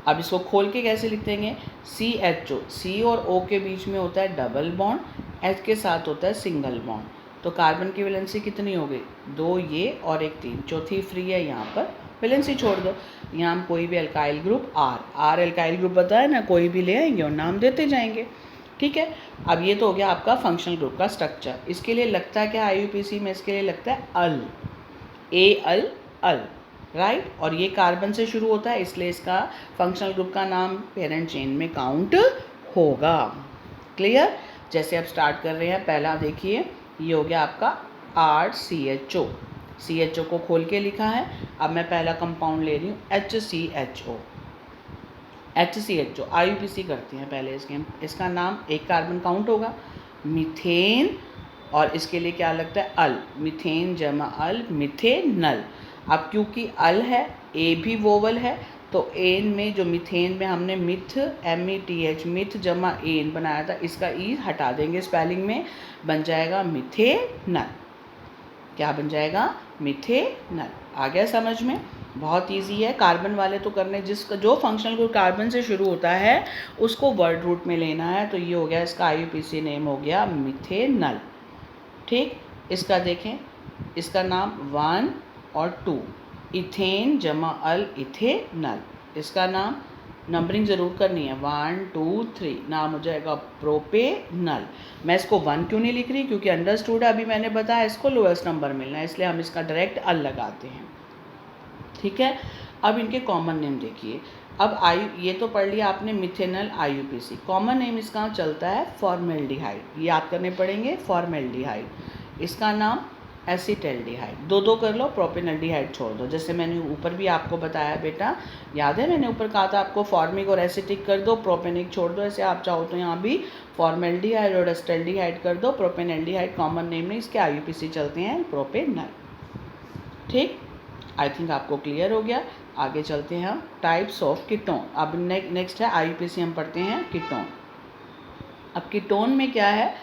अब इसको खोल के कैसे लिख देंगे, CHO, C और O के बीच में होता है डबल बॉन्ड, H के साथ होता है सिंगल बॉन्ड। तो कार्बन की वैलेंसी कितनी हो गई, 2 ये और 1 3, चौथी फ्री है, यहाँ पर वैलेंसी छोड़ दो। यहाँ हम कोई भी alkyl group R alkyl group बताया ना, कोई भी ले आएंगे और नाम देते जाएंगे। ठीक है, अब ये तो हो गया आपका फंक्शनल ग्रुप का स्ट्रक्चर। इसके लिए लगता है क्या IUPAC में, इसके लिए लगता है अल, अल, राइट। और ये कार्बन से शुरू होता है, इसलिए इसका फंक्शनल ग्रुप का नाम पेरेंट चेन में काउंट होगा। क्लियर। जैसे अब स्टार्ट कर रहे हैं, पहला देखिए, ये हो गया आपका RCHO। CHO को खोल के लिखा है। अब मैं पहला कंपाउंड ले रही हूँ HCHO। HCHO IUPAC करते हैं पहले इसका नाम, एक कार्बन काउंट होगा मीथेन, और इसके लिए क्या लगता है अल, मीथेन जमा अल, मिथेनल। अब क्योंकि अल है, ए भी वोवल है, तो एन में जो मीथेन में हमने मिथ METH मिथ जमा एन बनाया था, इसका ई हटा देंगे स्पेलिंग में, बन जाएगा मिथेनल। क्या बन जाएगा? मिथेनल। आ गया समझ में? बहुत इजी है। कार्बन वाले तो करने, जिसका जो फंक्शनल ग्रुप कार्बन से शुरू होता है उसको वर्ड रूट में लेना है। तो ये हो गया इसका IUPAC नेम हो गया मिथेनल। ठीक, इसका देखें, इसका नाम 1 और 2 इथेन जमा अल इथेनल। इसका नाम नंबरिंग ज़रूर करनी है, 1 2 3, नाम हो जाएगा प्रोपेनल। मैं इसको 1 क्यों नहीं लिख रही? क्योंकि अंडरस्टूड है, अभी मैंने बताया इसको लोएस्ट नंबर मिलना है, इसलिए हम इसका डायरेक्ट अल लगाते हैं। ठीक है, अब इनके कॉमन नेम देखिए। अब ये तो पढ़ लिया आपने मिथेनल IUPAC। कॉमन नेम इसका चलता है फॉर्मेल्डिहाइड, याद करने पड़ेंगे फॉर्मेल्डिहाइड। इसका नाम एसिटल्डिहाइड, दो कर लो, प्रोपेनल्डिहाइड छोड़ दो। जैसे मैंने ऊपर भी आपको बताया बेटा, याद है मैंने ऊपर कहा था आपको फॉर्मिक और एसिटिक कर दो, प्रोपेनिक छोड़ दो। ऐसे आप चाहो तो यहाँ भी फॉर्मेल्डिहाइड और एसिटल्डिहाइड कर दो, प्रोपेनल्डिहाइड कॉमन नेम नहीं, इसके IUPAC चलते हैं प्रोपेनल। ठीक, आई थिंक आपको क्लियर हो गया। आगे चलते हैं हम टाइप्स ऑफ कीटोन। अब नेक्स्ट है IUPAC, हम पढ़ते हैं कीटोन। अब कीटोन में क्या है?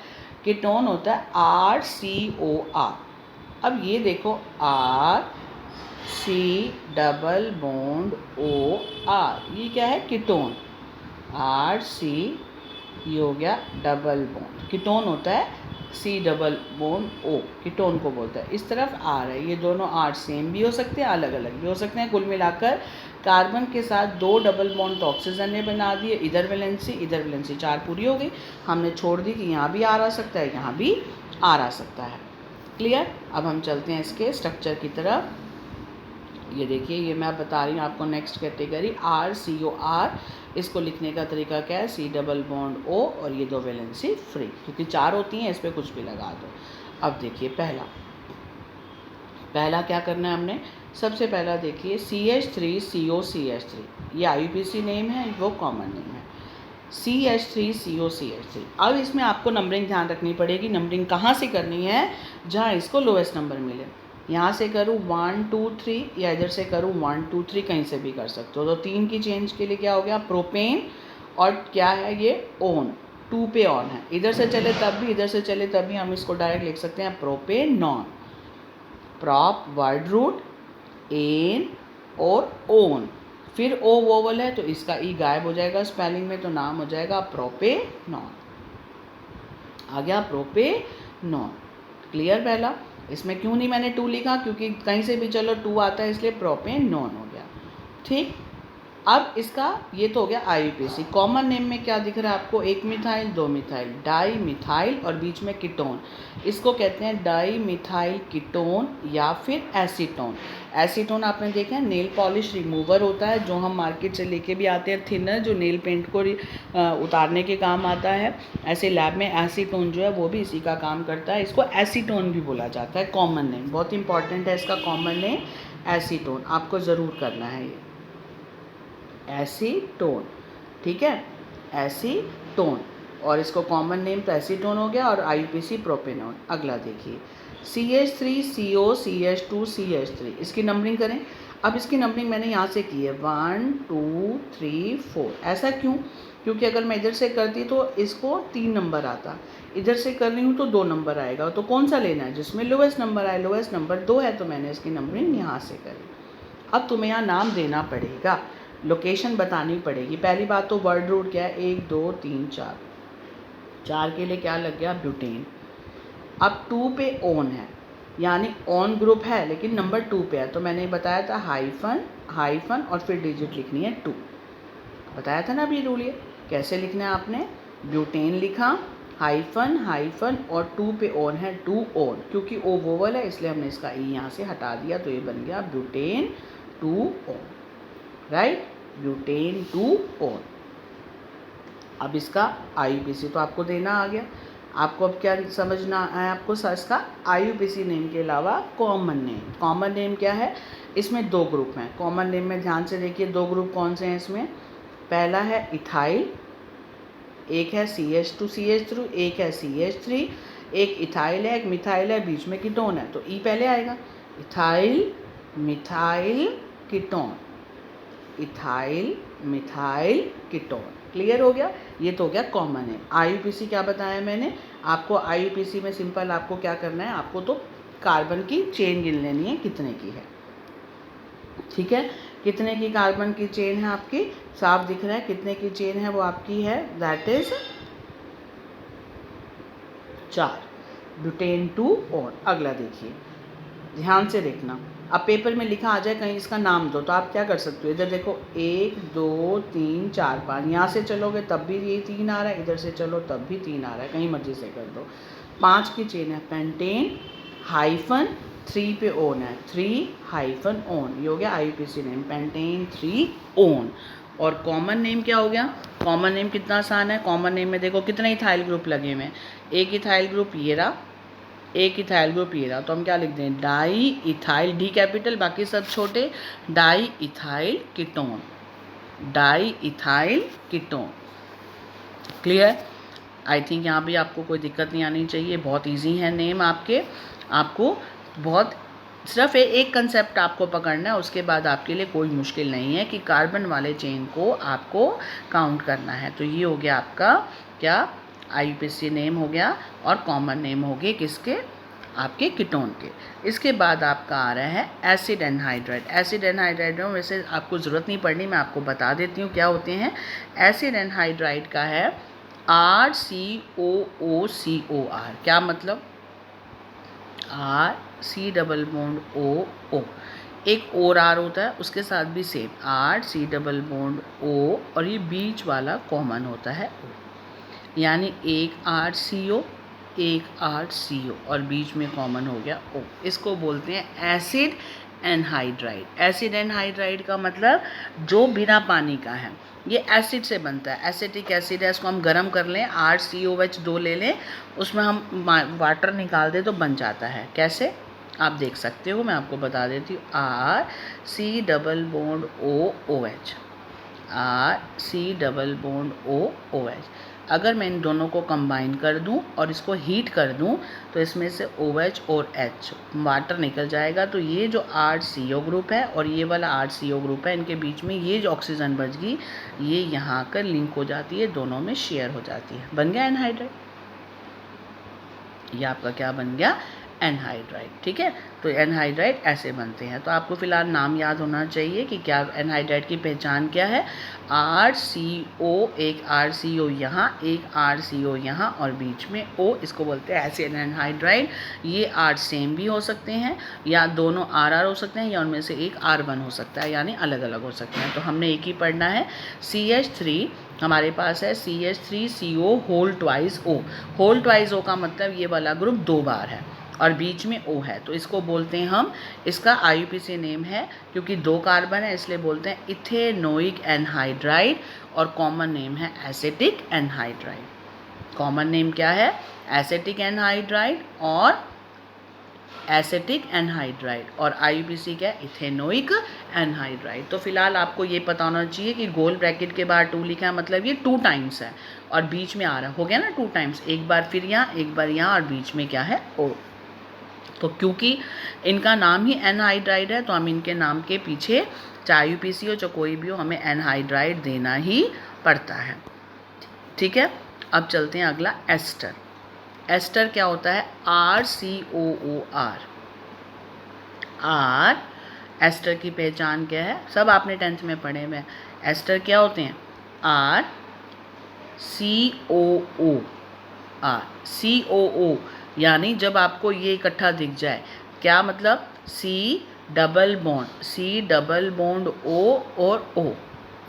कीटोन होता है RCOR। अब ये देखो RC डबल बॉन्ड OR, ये क्या है? कीटोन। RC ये हो गया डबल बॉन्ड, कीटोन होता है C double bond O, ketone को बोलता है। इस तरफ R है, ये दोनों R सेम भी हो सकते हैं, अलग अलग भी हो सकते हैं। कुल मिलाकर कार्बन के साथ 2 डबल बॉन्ड तो ऑक्सीजन ने बना दिए, इधर वैलेंसी 4 पूरी हो गई। हमने छोड़ दी कि यहाँ भी R आ सकता है, यहाँ भी R आ सकता है। क्लियर? अब हम चलते हैं इसके स्ट्रक्चर की तरफ। ये देखिए, ये मैं बता रही हूँ आपको नेक्स्ट कैटेगरी RCOR। इसको लिखने का तरीका क्या है? C डबल बॉन्ड O और ये 2 वैलेंसी फ्री, क्योंकि 4 होती हैं, इस पर कुछ भी लगा दो। अब देखिए पहला क्या करना है हमने? सबसे पहला देखिए CH3COCH3, ये IUPAC नेम है, वो कॉमन नेम है CH3COCH3। अब इसमें आपको नंबरिंग ध्यान रखनी पड़ेगी। नंबरिंग कहाँ से करनी है? जहाँ इसको लोएस्ट नंबर मिले। यहाँ से करूँ 1 2 3 या इधर से करूँ 1 2 3, कहीं से भी कर सकते हो। तो 3 की चेंज के लिए क्या हो गया? प्रोपेन, और क्या है ये? ओन, 2 पे ऑन है। इधर से चले तब भी, इधर से चले तब भी हम इसको डायरेक्ट लिख सकते हैं propanone. Prop word root, ane और ओन, फिर ओ वोवल है तो इसका ई गायब हो जाएगा स्पेलिंग में, तो नाम हो जाएगा प्रोपेनॉन। आ गया प्रोपेनॉन। क्लियर? पहला इसमें क्यों नहीं मैंने 2 लिखा? क्योंकि कहीं से भी चलो 2 आता है, इसलिए प्रोपेनॉन हो गया। ठीक, अब इसका ये तो हो गया IUPAC। कॉमन नेम में क्या दिख रहा है आपको? 1 मिथाइल 2 मिथाइल, डाई मिथाइल और बीच में कीटोन, इसको कहते हैं डाई मिथाइल कीटोन या फिर एसीटोन। एसीटोन आपने देखा है नेल पॉलिश रिमूवर होता है, जो हम मार्केट से लेके भी आते हैं, थिनर जो नेल पेंट को उतारने के काम आता है। ऐसे लैब में एसीटोन जो है वो भी इसी का काम करता है, इसको एसीटोन भी बोला जाता है। कॉमन नेम बहुत इंपॉर्टेंट है, इसका कॉमन नेम एसीटोन, आपको ज़रूर करना है ये एसीटोन। ठीक है, एसीटोन, और इसको कॉमन नेम तो एसीटोन हो गया, और IUPAC प्रोपेनॉन। अगला देखिए CH3COCH2CH3, इसकी नंबरिंग करें। अब इसकी नंबरिंग मैंने यहाँ से की है 1 2 3 4। ऐसा क्यों? क्योंकि अगर मैं इधर से करती तो इसको 3 नंबर आता, इधर से कर रही हूँ तो 2 नंबर आएगा। तो कौन सा लेना है? जिसमें लोएस्ट नंबर आए। लोएस्ट नंबर 2 है, तो मैंने इसकी नंबरिंग यहाँ से करी। अब तुम्हें यहाँ नाम देना पड़ेगा, लोकेशन बतानी पड़ेगी। पहली बात तो वर्ड रूट क्या है? 1 2 3 4, 4 के लिए क्या लग गया? ब्यूटेन। अब 2 पे ओन है, यानी ऑन ग्रुप है लेकिन नंबर 2 पे है, तो मैंने बताया था हाइफन और फिर डिजिट लिखनी है 2। बताया था ना अभी रूल, ये कैसे लिखना है आपने? ब्यूटेन लिखा, हाइफन और 2 पे ओन है, 2 ओन, क्योंकि ओ वोवल है इसलिए हमने इसका ई यहाँ से हटा दिया, तो ये बन गया butane 2 own. Right, butane 2 own. अब इसका IUPAC तो आपको देना आ गया। आपको अब क्या समझना है आपको इसका IUPAC नेम के अलावा कॉमन नेम क्या है, इसमें 2 ग्रुप हैं। कॉमन नेम में ध्यान से देखिए 2 ग्रुप कौन से हैं इसमें, पहला है इथाइल, एक है CH2CH3, एक है CH3, एक इथाइल है एक मिथाइल है, बीच में कीटोन है, तो ई पहले आएगा, ethyl methyl ketone, ethyl methyl ketone. Clear हो गया, ये तो हो गया कॉमन है। IUPAC क्या बताया मैंने आपको, IUPAC में सिंपल आपको क्या करना है, आपको तो कार्बन की चेन गिन लेनी है कितने की है, ठीक है, कितने की कार्बन की चेन है आपकी, साफ दिख रहा है कितने की चेन है वो आपकी है, दैट इज 4, ब्यूटेन 2 और अगला देखिए ध्यान से देखना, अब पेपर में लिखा आ जाए कहीं इसका नाम दो, तो आप क्या कर सकते हो, इधर देखो 1 2 3 4 5, यहाँ से चलोगे तब भी ये 3 आ रहा है, इधर से चलो तब भी 3 आ रहा है, कहीं मर्जी से कर दो। 5 की चेन है पेंटेन हाइफन 3 पे ओन है, 3 हाइफन ओन, ये हो गया IUPAC नेम पेंटेन 3 ओन। और कॉमन नेम क्या हो गया, कॉमन नेम कितना आसान है, कॉमन नेम में देखो कितने इथाइल ग्रुप लगे हुए हैं, एक इथाइल ग्रुप ये रहा, एक इथाइल ग्रुप ये रहा, तो हम क्या लिख दें, डाई इथाइल, डी कैपिटल बाकी सब छोटे, di ethyl ketone, di ethyl ketone. Clear, I think यहाँ भी आपको कोई दिक्कत नहीं आनी चाहिए, बहुत इजी है नेम आपको बहुत सिर्फ एक कंसेप्ट आपको पकड़ना है, उसके बाद आपके लिए कोई मुश्किल नहीं है कि कार्बन वाले चेन को आपको काउंट करना है। तो ये हो गया आपका क्या, IUPAC नेम हो गया और कॉमन नेम हो गए किसके, आपके कीटोन के। इसके बाद आपका आ रहा है एसिड एनहाइड्राइड। एसिड एनहाइड्राइड में वैसे आपको ज़रूरत नहीं पड़नी, मैं आपको बता देती हूँ क्या होते हैं। एसिड एनहाइड्राइड का है RCOOCOR, क्या मतलब, RC डबल बॉन्ड O, एक और R होता है उसके साथ भी same RC double bond O, और ये बीच वाला कॉमन होता है O, यानी एक RCO एक RCO और बीच में कॉमन हो गया O, इसको बोलते हैं एसिड एनहाइड्राइड। एसिड एनहाइड्राइड का मतलब जो बिना पानी का है, ये एसिड से बनता है, एसिटिक एसिड है, इसको हम गर्म कर लें, RCOH2 ले लें, उसमें हम वाटर निकाल दें तो बन जाता है। कैसे आप देख सकते हो, मैं आपको बता देती हूँ, RC double bond OOH, RC double bond OOH। अगर मैं इन दोनों को कंबाइन कर दूं और इसको हीट कर दूं तो इसमें से OH और H वाटर निकल जाएगा, तो ये जो RCO ग्रुप है और ये वाला RCO ग्रुप है, इनके बीच में ये जो ऑक्सीजन बच गई ये यहाँ आकर लिंक हो जाती है, दोनों में शेयर हो जाती है, बन गया एनहाइड्राइड। ये आपका क्या बन गया, एनहाइड्राइड। ठीक है, तो एनहाइड्राइड ऐसे बनते हैं। तो आपको फिलहाल नाम याद होना चाहिए कि क्या एनहाइड्राइड की पहचान क्या है, RCO, एक RCO यहाँ एक RCO यहाँ और बीच में O, इसको बोलते हैं एसिड एनहाइड्राइड। ये R सेम भी हो सकते हैं या दोनों RR हो सकते हैं या उनमें से एक R1 हो सकता है, यानी अलग अलग हो सकते हैं। तो हमने एक ही पढ़ना है, CH3 हमारे पास है, CH3CO whole twice O। Whole twice O का मतलब ये वाला ग्रुप 2 बार है और बीच में O है, तो इसको बोलते हैं हम, इसका IUPAC नेम है क्योंकि 2 कार्बन है इसलिए बोलते हैं इथेनोइक एनहाइड्राइड, और कॉमन नेम है एसिटिक एनहाइड्राइड। कॉमन नेम क्या है, एसिटिक एनहाइड्राइड और एसिटिक एनहाइड्राइड, और IUPAC क्या है, इथेनोइक एनहाइड्राइड। तो फिलहाल आपको ये पता होना चाहिए कि गोल ब्रैकेट के बाहर 2 लिखा है मतलब ये 2 टाइम्स है और बीच में आ रहा हो गया ना 2 टाइम्स, एक बार फिर यहाँ एक बार यहाँ और बीच में क्या है O। तो क्योंकि इनका नाम ही एनहाइड्राइड है तो हम इनके नाम के पीछे चाहे IUPAC हो चाहे कोई भी हो हमें एनहाइड्राइड देना ही पड़ता है। ठीक है, अब चलते हैं अगला एस्टर। एस्टर क्या होता है, RCOOR। R, एस्टर की पहचान क्या है, सब आपने 10th में पढ़े हुए। एस्टर क्या होते हैं, RCOO, यानी जब आपको ये इकट्ठा दिख जाए, क्या मतलब, C डबल बॉन्ड O और O,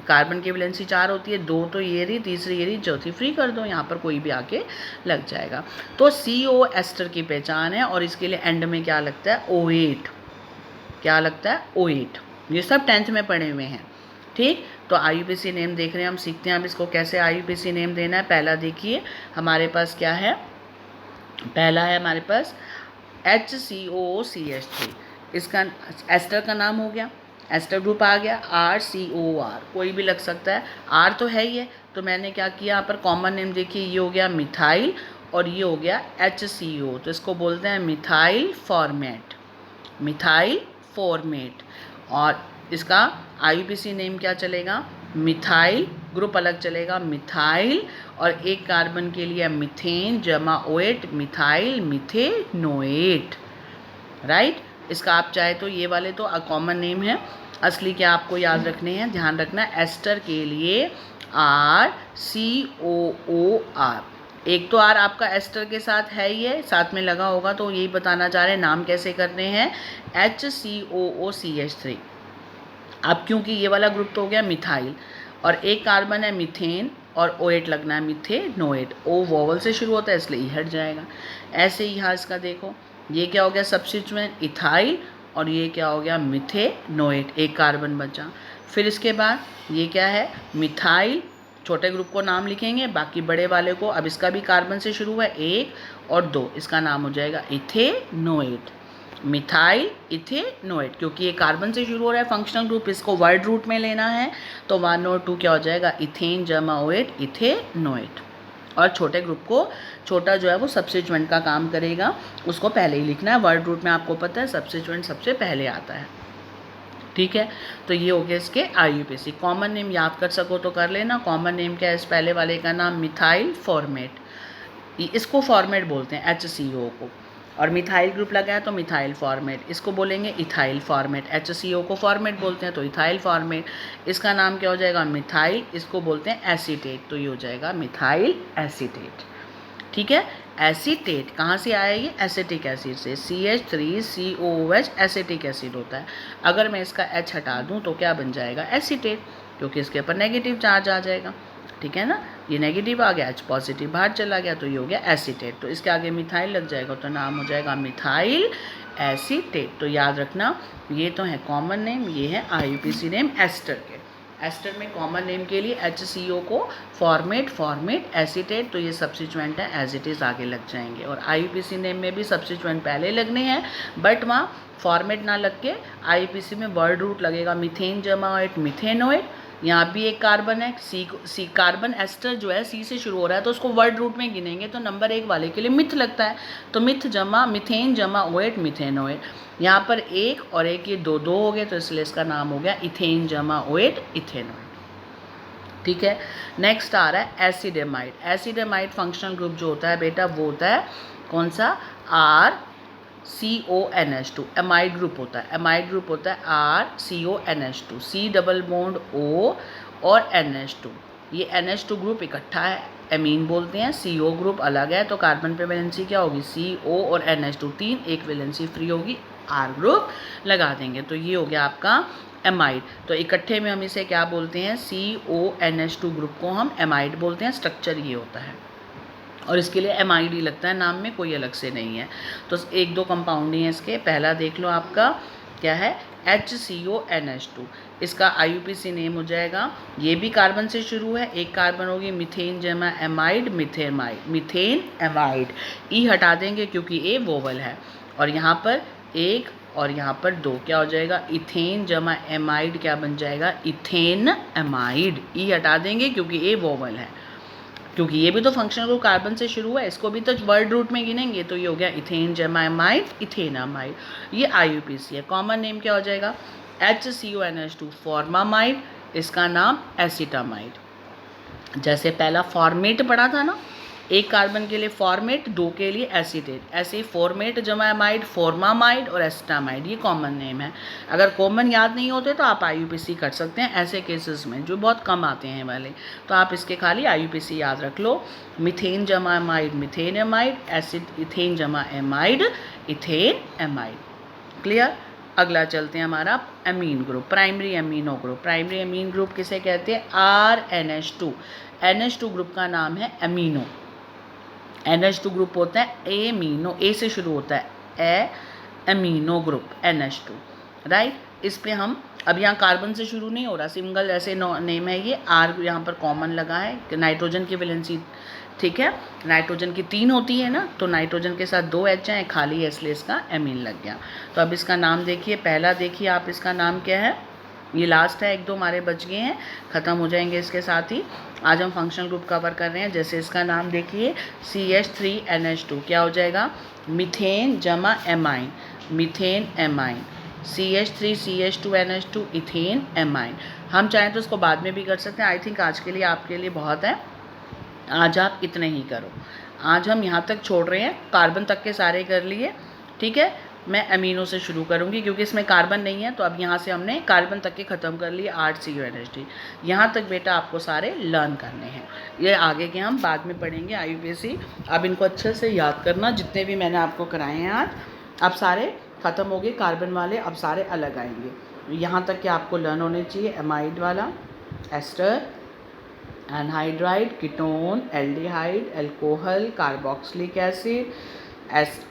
कार्बन की वैलेंसी 4 होती है, 2 तो ये रही, तीसरी ये रही, चौथी फ्री कर दो, यहाँ पर कोई भी आके लग जाएगा। तो CO एस्टर की पहचान है और इसके लिए एंड में क्या लगता है, O8। क्या लगता है, O8। ये सब 10th में पढ़े हुए हैं। ठीक, तो IUPAC नेम देख रहे हैं हम, सीखते हैं अब इसको कैसे IUPAC नेम देना है। पहला देखिए हमारे पास क्या है, पहला है हमारे पास HCOOCH3, इसका एस्टर का नाम हो गया, एस्टर ग्रुप आ गया। RCOR कोई भी लग सकता है, R तो है ही है, तो मैंने क्या किया यहाँ पर कॉमन नेम देखिए, ये हो गया मिथाइल और ये हो गया HCO, तो इसको बोलते हैं मिथाइल फॉर्मेट, मिथाइल फॉर्मेट। और इसका IUPAC नेम क्या चलेगा, मिथाइल, ग्रुप अलग चलेगा मिथाइल, और एक कार्बन के लिए मिथेन जमा ओएट, मिथाइल मिथेनोएट, राइट। इसका आप चाहे तो ये वाले तो कॉमन नेम है, असली क्या आपको याद रखने हैं, ध्यान रखना एस्टर के लिए RCOOR, एक तो R आपका एस्टर के साथ है ही है, साथ में लगा होगा, तो यही बताना चाह रहे हैं नाम कैसे करने हैं, HCOOCH3। अब क्योंकि ये वाला ग्रुप तो हो गया मिथाइल और एक कार्बन है मिथेन और ओएट लगना है मिथेनोएट, ओ वोवल से शुरू होता है इसलिए ई हट जाएगा। ऐसे ही यहाँ इसका देखो, ये क्या हो गया सब्स्टिट्यूएंट इथाइल और ये क्या हो गया मिथेनोएट, एक कार्बन बचा। फिर इसके बाद ये क्या है मिथाइल, छोटे ग्रुप को नाम लिखेंगे, बाकी बड़े वाले को, अब इसका भी कार्बन से शुरू है 1 और 2, इसका नाम हो जाएगा इथेनोएट, मिथाइल इथेनोएट, क्योंकि ये कार्बन से शुरू हो रहा है फंक्शनल ग्रुप, इसको वर्ड रूट में लेना है, तो 1 और 2 क्या हो जाएगा इथेन जमा ओएट इथेनोएट। और छोटे ग्रुप को, छोटा जो है वो सब्स्टिट्यूएंट का काम करेगा, उसको पहले ही लिखना है, वर्ड रूट में आपको पता है सब्स्टिट्यूएंट सबसे पहले आता है, ठीक है। तो ये हो गया इसके IUPAC। कॉमन नेम याद कर सको तो कर लेना, कॉमन नेम क्या है इस पहले वाले का नाम मिथाइल फॉर्मेट, इसको फॉर्मेट बोलते हैं HCO को, और मिथाइल ग्रुप लगा है तो मिथाइल फॉर्मेट, इसको बोलेंगे इथाइल फॉर्मेट, HCO को फॉर्मेट बोलते हैं तो इथाइल फॉर्मेट, इसका नाम क्या हो जाएगा मिथाइल, इसको बोलते हैं एसीटेट, तो ये हो जाएगा मिथाइल एसीटेट, ठीक है। एसीटेट कहाँ से आया, ये एसिटिक एसिड से, CH3COOH एसिटिक एसिड होता है। अगर मैं इसका H हटा दूँ तो क्या बन जाएगा एसीटेट, क्योंकि इसके ऊपर नेगेटिव चार्ज आ जाएगा, ठीक है ना, ये नेगेटिव आ गया, H पॉजिटिव बाहर चला गया, तो ये हो गया एसीटेट, तो इसके आगे मिथाइल लग जाएगा तो नाम हो जाएगा मिथाइल एसीटेट। तो याद रखना ये तो है कॉमन नेम, ये है IUPAC नेम एस्टर के। एस्टर में कॉमन नेम के लिए HCO को फॉर्मेट एसीटेट, तो ये सब्स्टिट्यूएंट है एज इट इज़ आगे लग जाएंगे, और IUPAC नेम में भी सब्स्टिट्यूएंट पहले लगने हैं, बट वहाँ फॉर्मेट ना लग के IUPAC में वर्ड रूट लगेगा मिथेन जमा ओएट मिथेनोएट। यहाँ भी एक कार्बन है, सी कार्बन एस्टर जो है C से शुरू हो रहा है, तो उसको वर्ड रूट में गिनेंगे तो नंबर 1 वाले के लिए मिथ लगता है, तो मिथ जमा मिथेन जमा ओएट मिथेनोएट। यहाँ पर 1 और 1 ये 2 हो गए, तो इसलिए इसका नाम हो गया इथेन जमा ओएट इथेनोएट, ठीक है। नेक्स्ट आ रहा है एसिडेमाइड। एसिडेमाइड फंक्शनल ग्रुप जो होता है बेटा वो होता है कौन सा, RCONH2, एमाइड ग्रुप होता है, एमाइड ग्रुप होता है RCONH2, C double bond O और NH2, ये NH2 ग्रुप इकट्ठा है एमीन बोलते हैं, CO ग्रुप अलग है, तो कार्बन पे वैलेंसी क्या होगी CO और NH2 3, एक वैलेंसी फ्री होगी, R ग्रुप लगा देंगे, तो ये हो गया आपका एमाइड। तो इकट्ठे में हम इसे क्या बोलते हैं, CONH2 ग्रुप को हम एमाइड बोलते हैं, स्ट्रक्चर ये होता है, और इसके लिए एमाइड ही लगता है नाम में, कोई अलग से नहीं है। तो 1-2 कंपाउंड ही है इसके, पहला देख लो आपका क्या है HCONH2, इसका IUPAC नेम हो जाएगा, ये भी कार्बन से शुरू है, एक कार्बन होगी मिथेन जमा एमाइड मिथेन एमाइड, ई हटा देंगे क्योंकि ए वोवल है, और यहाँ पर 1 और यहाँ पर 2 क्या हो जाएगा इथेन जमा एमाइड, क्या बन जाएगा इथेन एमाइड, ई हटा देंगे क्योंकि ए वोवल है, क्योंकि ये भी तो फंक्शनल ग्रुप कार्बन से शुरू है, इसको भी तो वर्ड रूट में गिनेंगे, तो ये हो गया इथेन जमा एमाइड इथेनामाइड, ये IUPAC है। कॉमन नेम क्या हो जाएगा HCONH2 फॉर्मामाइड, इसका नाम एसिटामाइड। जैसे पहला फॉर्मेट पढ़ा था ना, एक कार्बन के लिए फॉर्मेट, 2 के लिए एसीटेट, ऐसे ही फॉर्मेट जमा एमाइड फॉर्मामाइड और एसिटामाइड, ये कॉमन नेम है। अगर कॉमन याद नहीं होते तो आप IUPAC कर सकते हैं ऐसे केसेस में जो बहुत कम आते हैं वाले, तो आप इसके खाली IUPAC याद रख लो, मिथेन जमा amide methane amide, acid ethane जमा एमाइड इथेन एमाइड, क्लियर। अगला चलते हैं हमारा amine group, primary amino group. Primary amine group किसे कहते हैं, RNH2, NH2 ग्रुप का नाम है एमीनो, NH2 ग्रुप होता है एमीनो, ए से शुरू होता है एमीनो ग्रुप NH2, राइट। इस पे हम अब यहाँ कार्बन से शुरू नहीं हो रहा, सिंगल ऐसे नेम है ये, R यहाँ पर कॉमन लगा है, नाइट्रोजन की वैलेंसी ठीक है। नाइट्रोजन की 3 होती है ना, तो नाइट्रोजन के साथ 2 H हैं, खाली है इसलिए इसका एमीन लग गया। तो अब इसका नाम देखिए, पहला देखिए आप, इसका नाम क्या है, ये लास्ट है, 1-2 हमारे बच गए हैं, ख़त्म हो जाएंगे इसके साथ ही। आज हम फंक्शनल ग्रुप कवर कर रहे हैं। जैसे इसका नाम देखिए CH3NH2 क्या हो जाएगा, मीथेन जमा amine, methane amine, CH3CH2NH2 ethane amine. हम चाहें तो इसको बाद में भी कर सकते हैं। आई थिंक आज के लिए आपके लिए बहुत है, आज आप इतने ही करो। आज हम यहाँ तक छोड़ रहे हैं, कार्बन तक के सारे कर लिए, ठीक है। मैं अमीनो से शुरू करूँगी क्योंकि इसमें कार्बन नहीं है, तो अब यहाँ से हमने कार्बन तक के ख़त्म कर लिए, 8 CONH3। यहाँ तक बेटा आपको सारे लर्न करने हैं, ये आगे के हम बाद में पढ़ेंगे IUPAC। अब इनको अच्छे से याद करना, जितने भी मैंने आपको कराए हैं आज, अब सारे ख़त्म हो गए कार्बन वाले, अब सारे अलग आएंगे। यहाँ तक कि आपको लर्न होने चाहिए, एमाइड वाला, ester, anhydride, ketone, aldehyde, alcohol, carboxylic acid,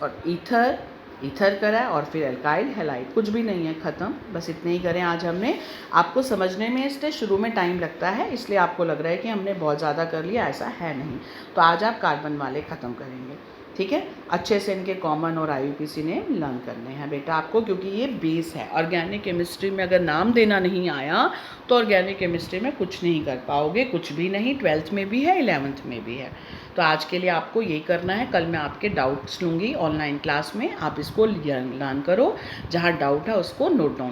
और ईथर करा है, और फिर एल्काइल हैलाइड। कुछ भी नहीं है, ख़त्म, बस इतने ही करें आज हमने। आपको समझने में इसलिए शुरू में टाइम लगता है, इसलिए आपको लग रहा है कि हमने बहुत ज़्यादा कर लिया, ऐसा है नहीं। तो आज आप कार्बन वाले ख़त्म करेंगे, ठीक है। अच्छे से इनके कॉमन और IUPAC ने लर्न करने हैं बेटा आपको, क्योंकि ये बेस है। ऑर्गेनिक केमिस्ट्री में अगर नाम देना नहीं आया तो ऑर्गेनिक केमिस्ट्री में कुछ नहीं कर पाओगे, कुछ भी नहीं। 12th में भी है, 11th में भी है। तो आज के लिए आपको यही करना है। कल मैं आपके डाउट्स लूँगी ऑनलाइन क्लास में, आप इसको लर्न करो, जहाँ डाउट है उसको नोट डाउन